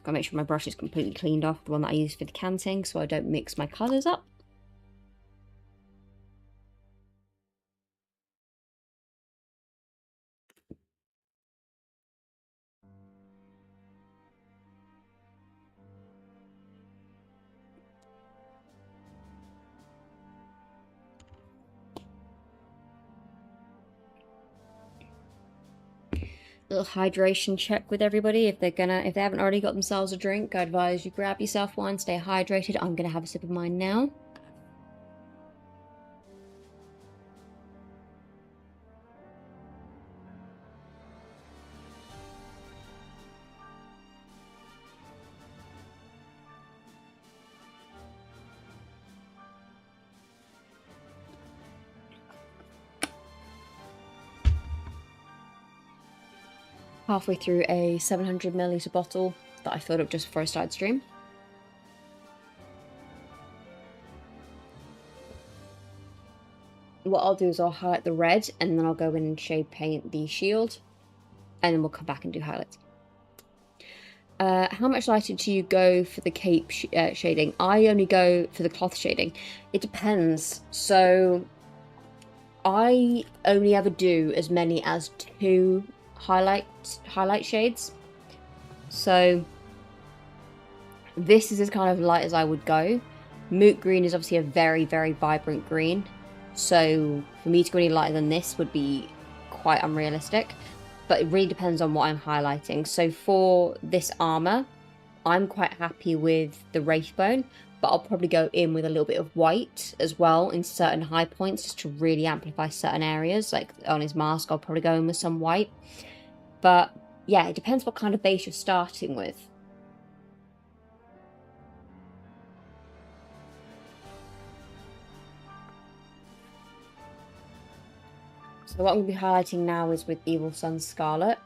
Gotta make sure my brush is completely cleaned off, the one that I use for decanting, so I don't mix my colours up. Little hydration check with everybody. If they haven't already got themselves a drink, I advise you grab yourself one, stay hydrated. I'm gonna have a sip of mine now. Halfway through a 700ml bottle that I filled up just before I started stream. What I'll do is I'll highlight the red, and then I'll go in and shade paint the shield, and then we'll come back and do highlights. How much lighter do you go for the cape shading? I only go for the cloth shading. It depends. So I only ever do as many as 2 highlight shades. So this is as kind of light as I would go. Moot green is obviously a very, very vibrant green. So for me to go any lighter than this would be quite unrealistic. But it really depends on what I'm highlighting. So for this armor, I'm quite happy with the Wraithbone, but I'll probably go in with a little bit of white as well in certain high points just to really amplify certain areas. Like on his mask, I'll probably go in with some white. But yeah, it depends what kind of base you're starting with. So what I'm going to be highlighting now is with Evil Sun Scarlet.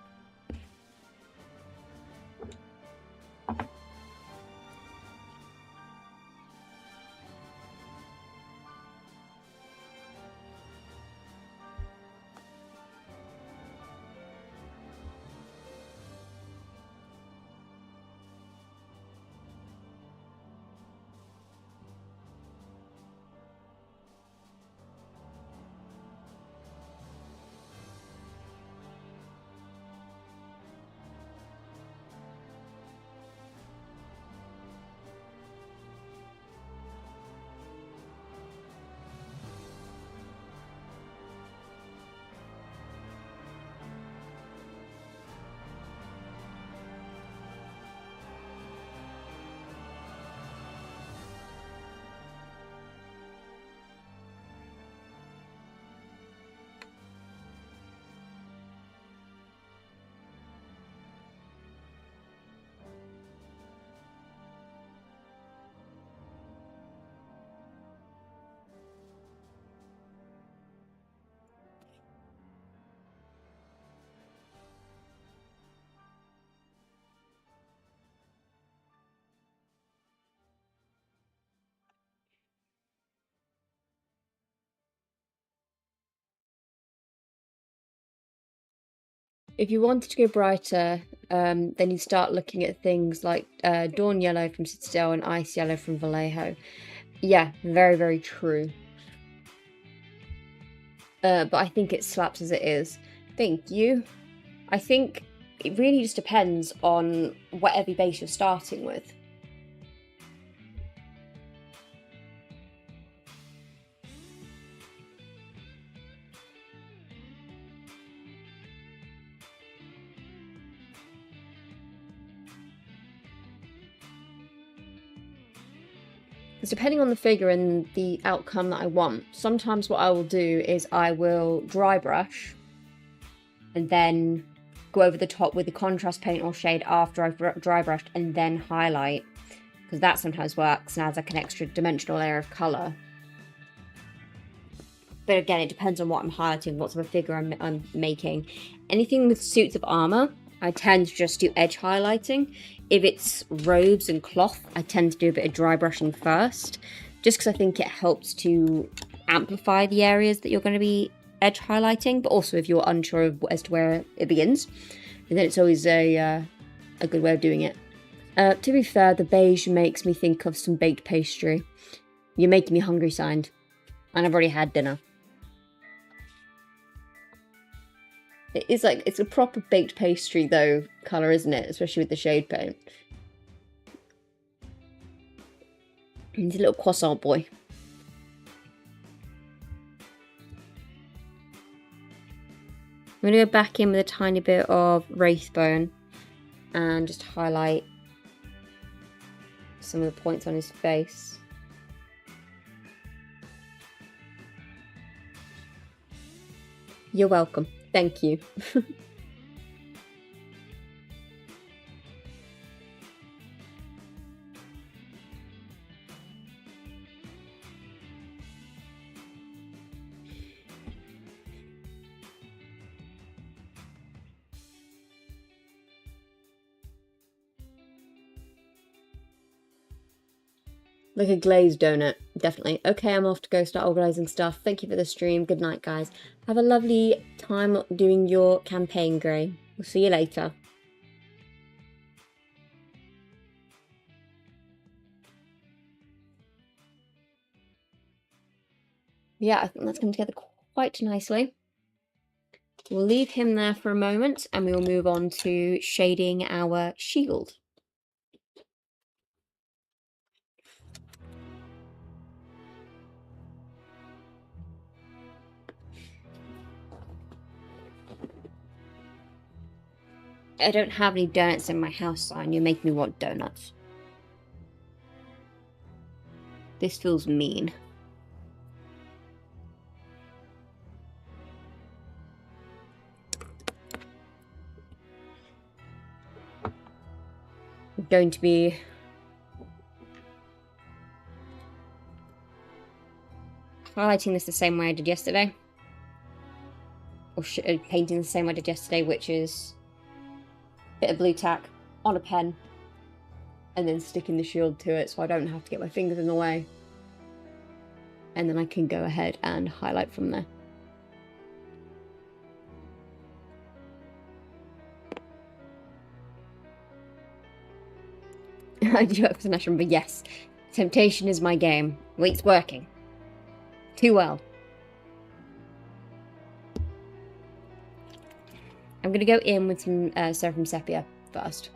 If you wanted to go brighter, then you start looking at things like Dawn Yellow from Citadel and Ice Yellow from Vallejo. Yeah, very, very true. But I think it slaps as it is. Thank you. I think it really just depends on whatever base you're starting with. Because depending on the figure and the outcome that I want, sometimes what I will do is I will dry brush and then go over the top with the contrast paint or shade after I've dry brushed and then highlight, because that sometimes works and adds like an extra dimensional layer of colour. But again, it depends on what I'm highlighting, what sort of figure I'm making. Anything with suits of armour, I tend to just do edge highlighting. If it's robes and cloth, I tend to do a bit of dry brushing first, just because I think it helps to amplify the areas that you're going to be edge highlighting, but also if you're unsure as to where it begins, and then it's always a good way of doing it. To be fair, the beige makes me think of some baked pastry. You're making me hungry, signed. And I've already had dinner. It's a proper baked pastry, though, colour, isn't it? Especially with the shade paint. He's a little croissant boy. I'm going to go back in with a tiny bit of Wraithbone and just highlight some of the points on his face. You're welcome. Thank you. Like a glazed donut, definitely. Okay, I'm off to go start organising stuff. Thank you for the stream. Good night, guys. Have a lovely time doing your campaign, Gray. We'll see you later. Yeah, I think that's come together quite nicely. We'll leave him there for a moment and we will move on to shading our shield. I don't have any donuts in my house, Sign. You make me want donuts. This feels mean. I'm going to be highlighting this the same way I did yesterday. Or painting the same way I did yesterday, which is a bit of blue tack on a pen and then sticking the shield to it so I don't have to get my fingers in the way. And then I can go ahead and highlight from there. I do have to remember, yes. Temptation is my game. Well, it's working. Too well. I'm going to go in with some Seraphim Sepia first.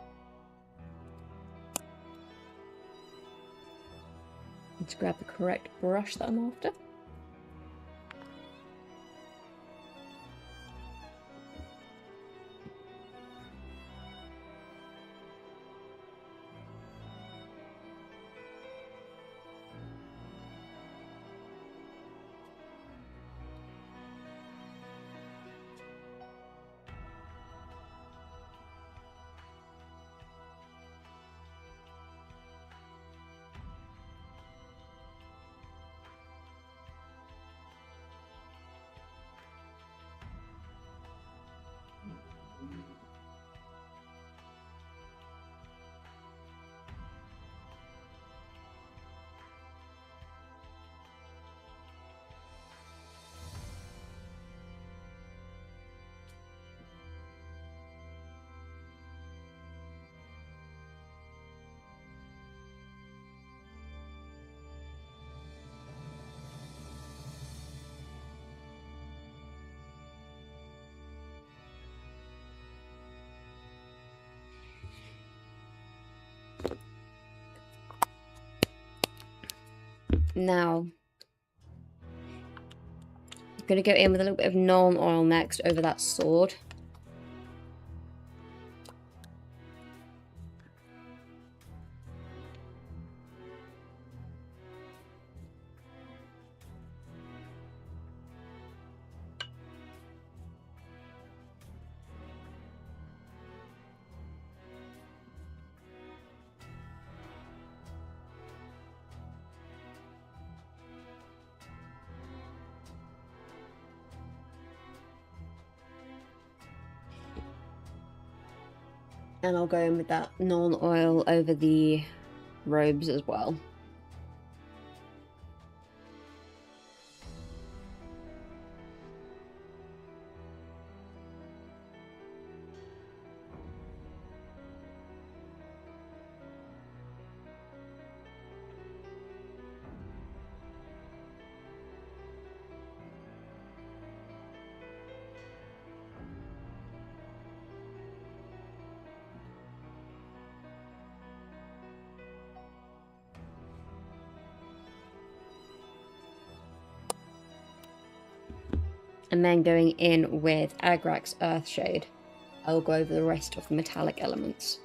Let's grab the correct brush that I'm after. Now, I'm going to go in with a little bit of Nuln Oil next over that sword. And I'll go in with that Nuln Oil over the robes as well. and then going in with Agrak's Earthshade, I will go over the rest of the metallic elements.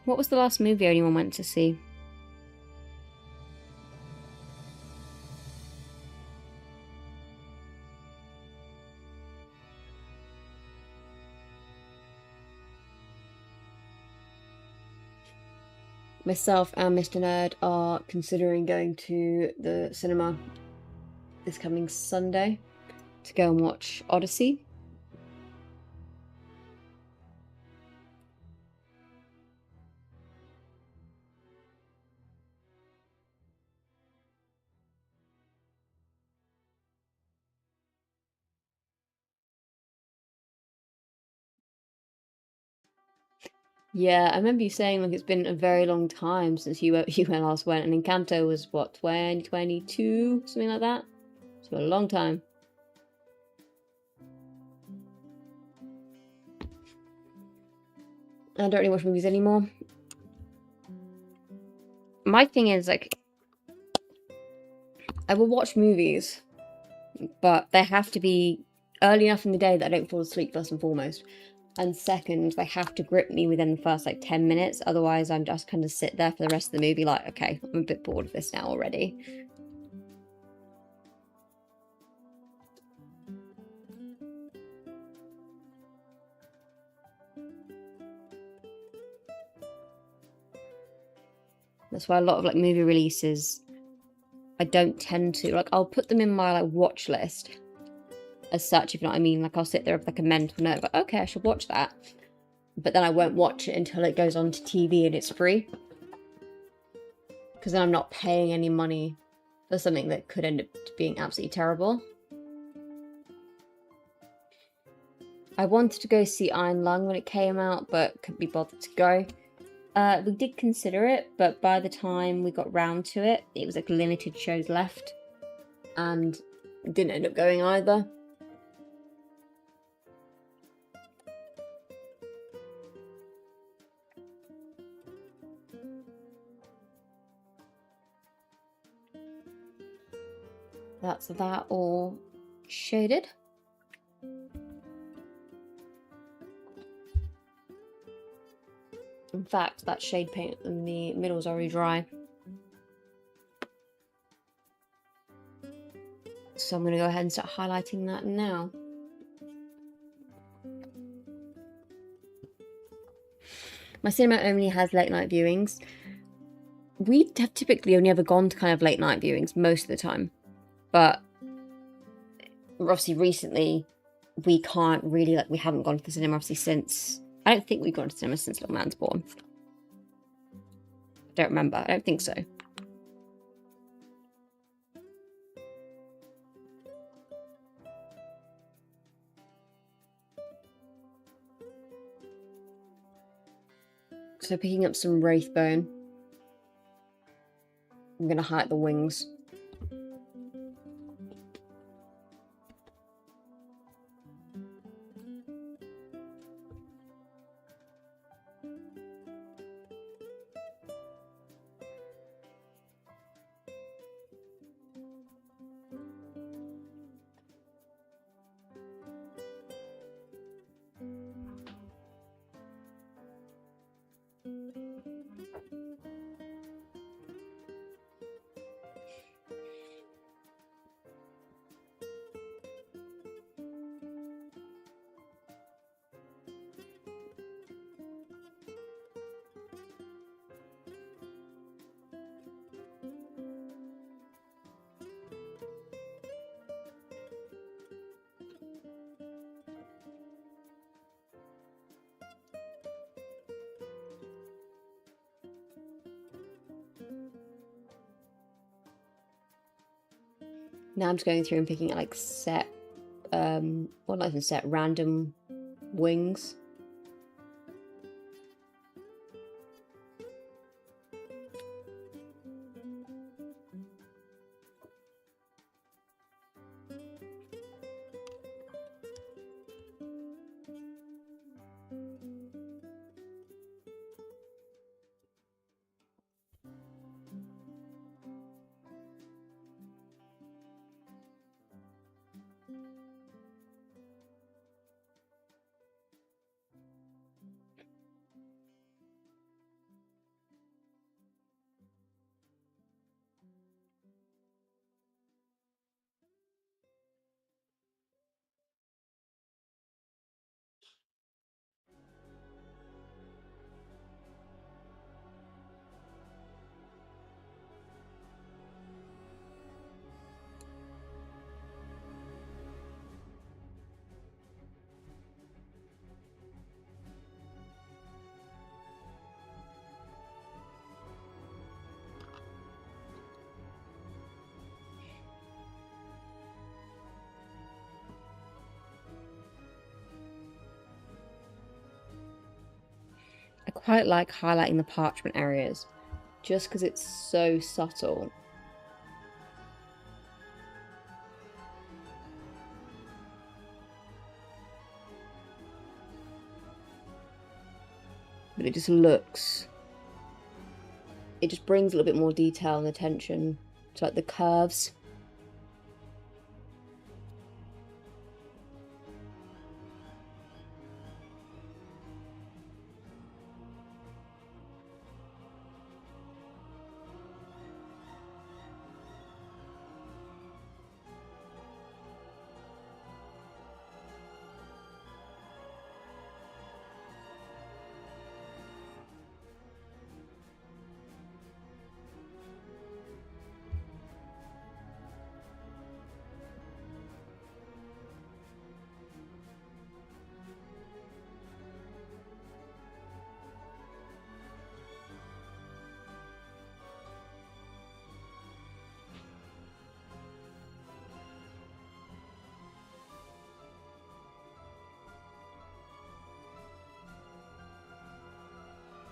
What was the last movie anyone went to see? Myself and Mr. Nerd are considering going to the cinema this coming Sunday to go and watch Odyssey. Yeah, I remember you saying like it's been a very long time since you last went, and Encanto was what, 2022, something like that. So a long time. I don't really watch movies anymore. My thing is like, I will watch movies, but they have to be early enough in the day that I don't fall asleep, first and foremost. And second, they have to grip me within the first like 10 minutes. Otherwise, I'm just kind of sit there for the rest of the movie like, okay, I'm a bit bored of this now already. That's why a lot of like movie releases, I don't tend to, like, I'll put them in my like watch list as such, if you know what I mean. Like, I'll sit there with like a mental note, but okay, I should watch that. But then I won't watch it until it goes onto TV and it's free. Because then I'm not paying any money for something that could end up being absolutely terrible. I wanted to go see Iron Lung when it came out, but couldn't be bothered to go. We did consider it, but by the time we got round to it, it was like limited shows left. And didn't end up going either. That's that all shaded. In fact, that shade paint in the middle is already dry. So I'm going to go ahead and start highlighting that now. My cinema only has late night viewings. We have typically only ever gone to kind of late night viewings most of the time. But obviously recently we can't really, like, we haven't gone to the cinema obviously since, I don't think we've gone to the cinema since Little Man's born. I don't remember, I don't think so. So picking up some Wraithbone. I'm going to highlight the wings. Now I'm just going through and picking at like set, well, not even set, random wings. I quite like highlighting the parchment areas, just because it's so subtle. But it just looks, it just brings a little bit more detail and attention to like the curves.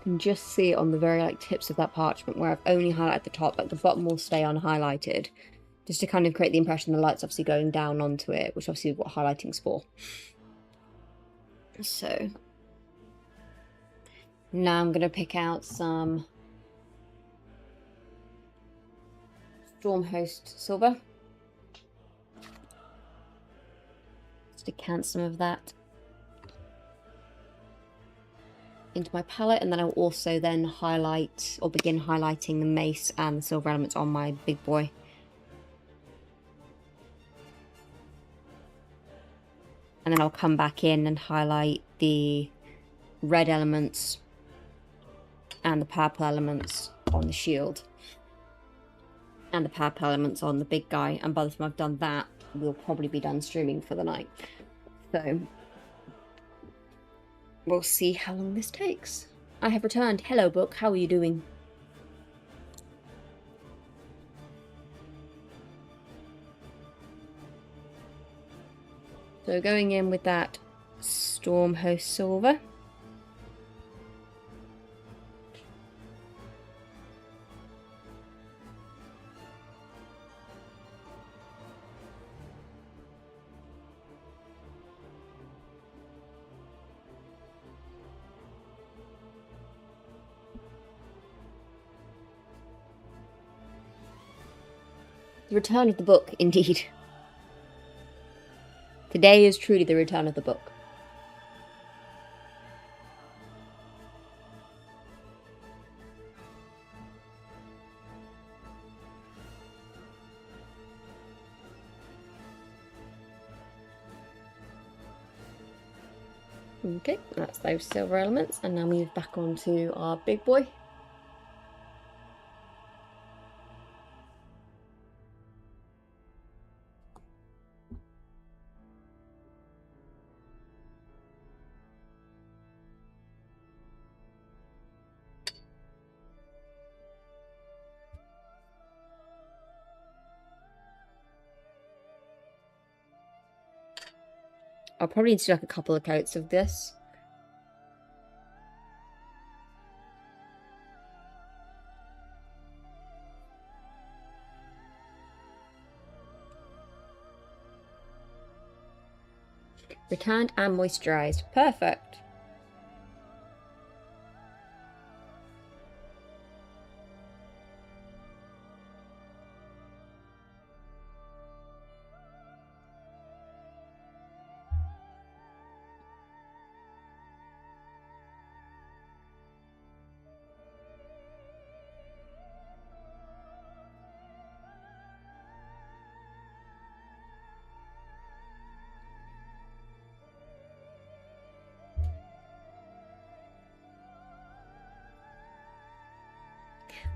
You can just see it on the very like tips of that parchment where I've only highlighted the top, like the bottom will stay unhighlighted, just to kind of create the impression the light's obviously going down onto it, which obviously is what highlighting's for. So now I'm going to pick out some Stormhost silver. Just decant some of that into my palette, and then I'll also then highlight or begin highlighting the mace and the silver elements on my big boy. And then I'll come back in and highlight the red elements and the purple elements on the shield and the purple elements on the big guy, and by the time I've done that we'll probably be done streaming for the night. So we'll see how long this takes. I have returned. Hello book, how are you doing? So going in with that Stormhost silver. The return of the book, indeed. Today is truly the return of the book. Okay, that's those silver elements, and now move back onto our big boy. I'll probably need to do like a couple of coats of this. Returned and moisturized. Perfect.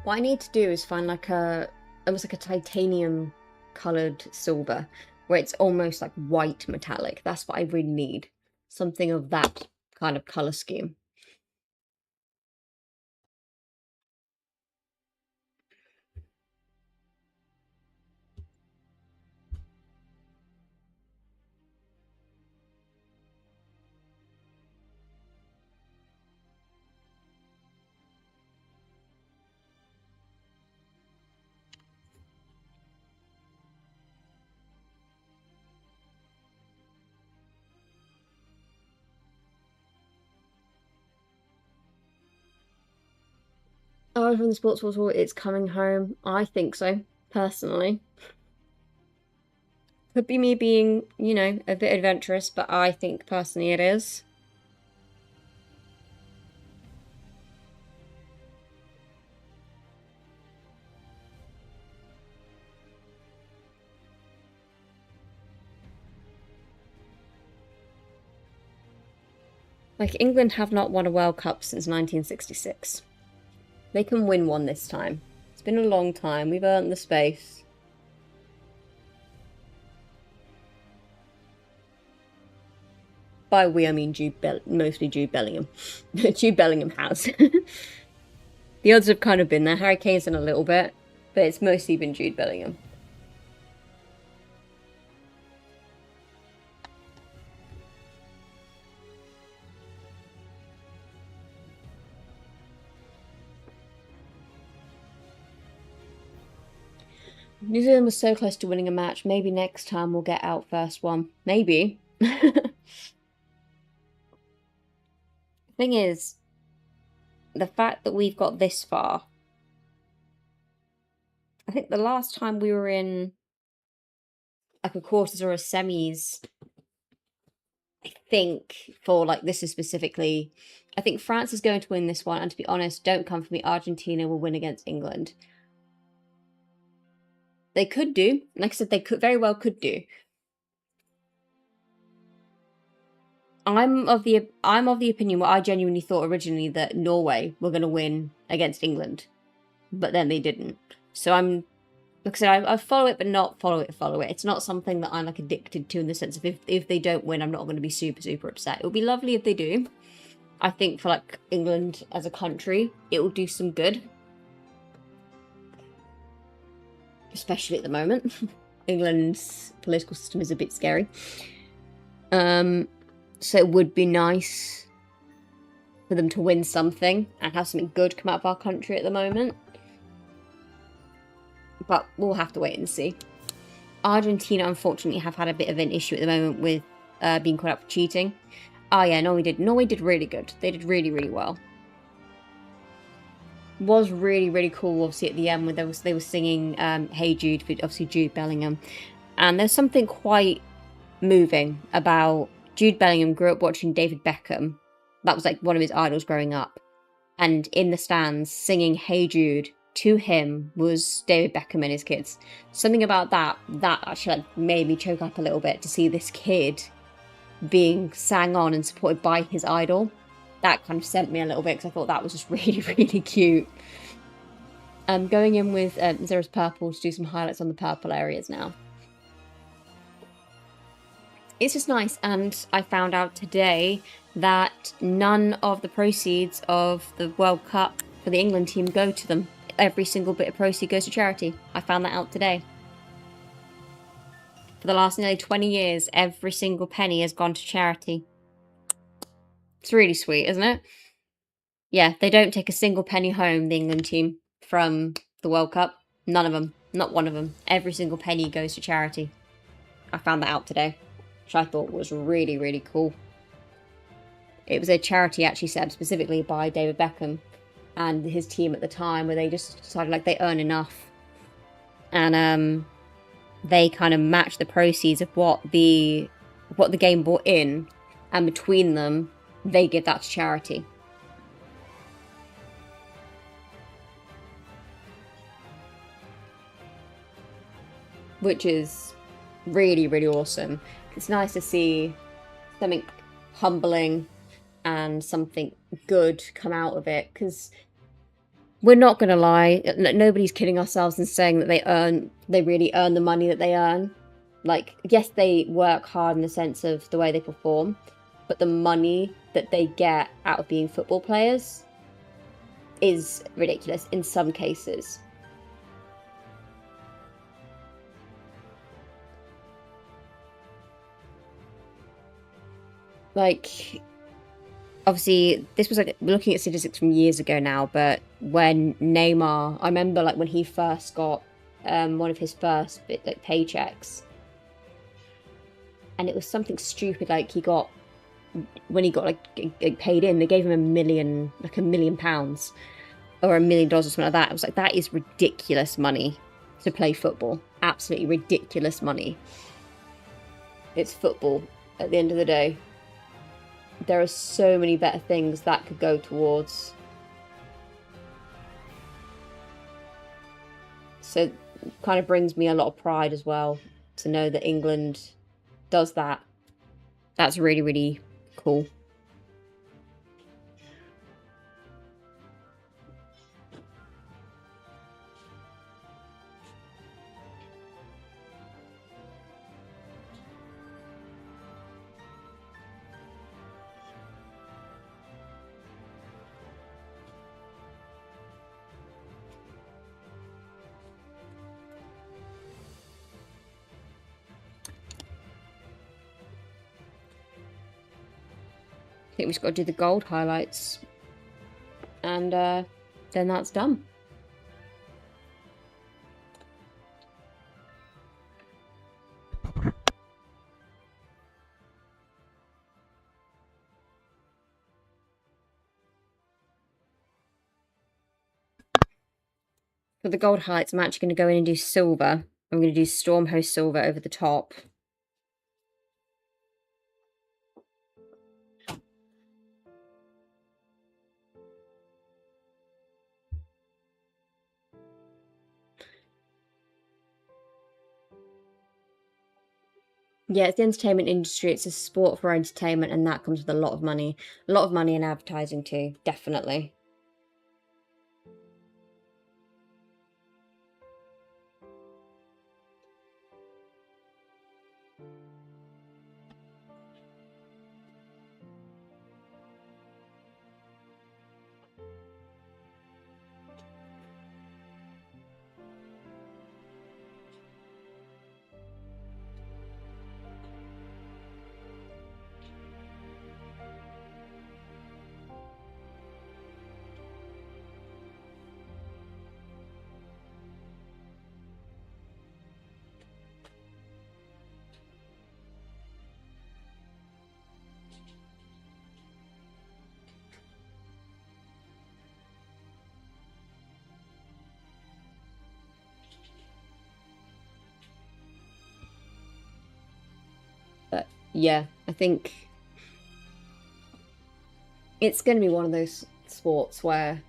What I need to do is find like almost like a titanium coloured silver, where it's almost like white metallic. That's what I really need. Something of that kind of colour scheme. Oh, from the sports hall, it's coming home. I think so, personally. Could be me being, you know, a bit adventurous, but I think personally it is. Like, England have not won a World Cup since 1966. They can win one this time. It's been a long time. We've earned the space. By we, I mean mostly Jude Bellingham. Jude Bellingham has. The odds have kind of been there. Harry Kane's done a little bit, but it's mostly been Jude Bellingham. New Zealand was so close to winning a match. Maybe next time we'll get out first one. Maybe. Thing is, the fact that we've got this far, I think the last time we were in like a quarters or a semis, I think for like this is specifically, I think France is going to win this one. And to be honest, don't come for me. Argentina will win against England. They could do. Like I said, they could very well could do. I'm of the opinion where I genuinely thought originally that Norway were going to win against England, but then they didn't. So I'm, like I said, I follow it, but not follow it. It's not something that I'm like addicted to in the sense of if they don't win, I'm not going to be super upset. It would be lovely if they do. I think for like England as a country, it will do some good, especially at the moment. England's political system is a bit scary. So it would be nice for them to win something and have something good come out of our country at the moment. But we'll have to wait and see. Argentina, unfortunately, have had a bit of an issue at the moment with being caught up for cheating. Oh yeah, Norway did really good. They did really well. Was really cool, obviously, at the end when they were singing Hey Jude, for obviously Jude Bellingham. And there's something quite moving about Jude Bellingham grew up watching David Beckham. That was like one of his idols growing up. And in the stands, singing Hey Jude to him was David Beckham and his kids. Something about that actually like made me choke up a little bit to see this kid being sang on and supported by his idol. That kind of sent me a little bit because I thought that was just really cute. Going in with Zera's Purple to do some highlights on the purple areas now. It's just nice, and I found out today that none of the proceeds of the World Cup for the England team go to them. Every single bit of proceed goes to charity. I found that out today. For the last nearly 20 years, every single penny has gone to charity. It's really sweet, isn't it? Yeah, they don't take a single penny home, the England team, from the World Cup. None of them. Not one of them. Every single penny goes to charity. I found that out today, which I thought was really, really cool. It was a charity actually set up specifically by David Beckham and his team at the time, where they just decided like they earn enough. And they kind of match the proceeds of what the game brought in, and between them, they give that to charity. Which is really, really awesome. It's nice to see something humbling and something good come out of it, because we're not going to lie, nobody's kidding ourselves in saying that they really earn the money that they earn. Like, yes, they work hard in the sense of the way they perform, but the money that they get out of being football players is ridiculous in some cases. Like, obviously, this was like looking at statistics from years ago now, but when Neymar, I remember like when he first got one of his first paychecks, and it was something stupid like when he got like paid in, they gave him £1 million or $1 million or something like that. It was like, that is ridiculous money to play football. Absolutely ridiculous money. It's football at the end of the day. There are so many better things that could go towards. So it kind of brings me a lot of pride as well to know that England does that. That's really, really cool. I think we've just got to do the gold highlights, and then that's done. For the gold highlights, I'm actually going to go in and do silver. I'm going to do Stormhost silver over the top. Yeah, it's the entertainment industry. It's a sport for entertainment, and that comes with a lot of money. A lot of money in advertising too, definitely. But yeah, I think it's going to be one of those sports where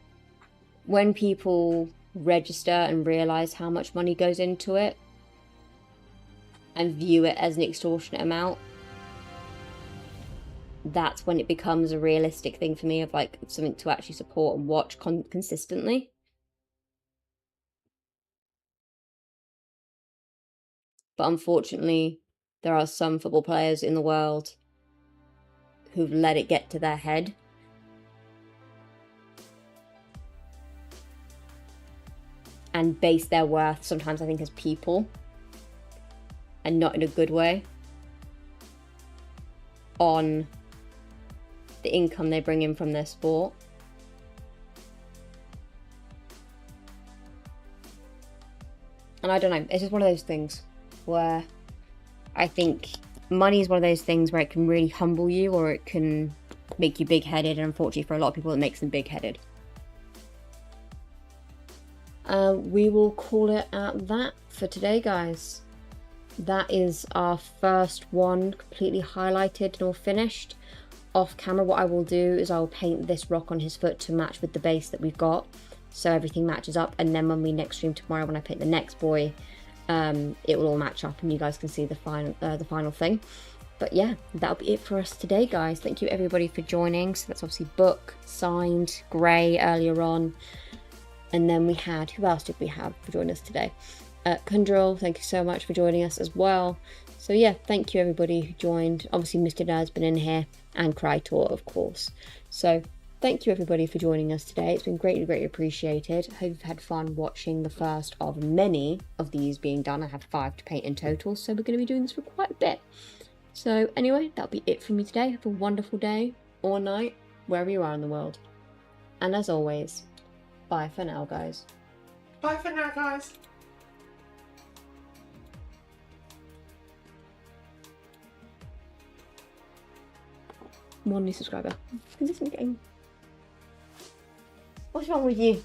when people register and realize how much money goes into it and view it as an extortionate amount, that's when it becomes a realistic thing for me of like something to actually support and watch consistently. But unfortunately, there are some football players in the world who've let it get to their head. And base their worth sometimes, I think, as people. and not in a good way, on the income they bring in from their sport. And I don't know, it's just one of those things where I think money is one of those things where it can really humble you, or it can make you big-headed, and unfortunately for a lot of people it makes them big-headed. We will call it at that for today, guys. That is our first one completely highlighted and all finished. Off camera, what I will do is I will paint this rock on his foot to match with the base that we've got, so everything matches up, and then when we next stream tomorrow, when I paint the next boy, it will all match up and you guys can see the final thing. But yeah, that'll be it for us today, guys. Thank you everybody for joining. So that's obviously Book, Signed, Grey earlier on, and then we had, who else did we have for joining us today? Kundril, thank you so much for joining us as well. So yeah, thank you everybody who joined. Obviously Mr. Nerd's been in here, and Krytor, of course. So thank you everybody for joining us today. It's been greatly appreciated. Hope you've had fun watching the first of many of these being done. I have 5 to paint in total, so we're going to be doing this for quite a bit. So anyway, that'll be it for me today. Have a wonderful day or night, wherever you are in the world. And as always, bye for now, guys. Bye for now, guys. One new subscriber. Consistent game. What's wrong with you?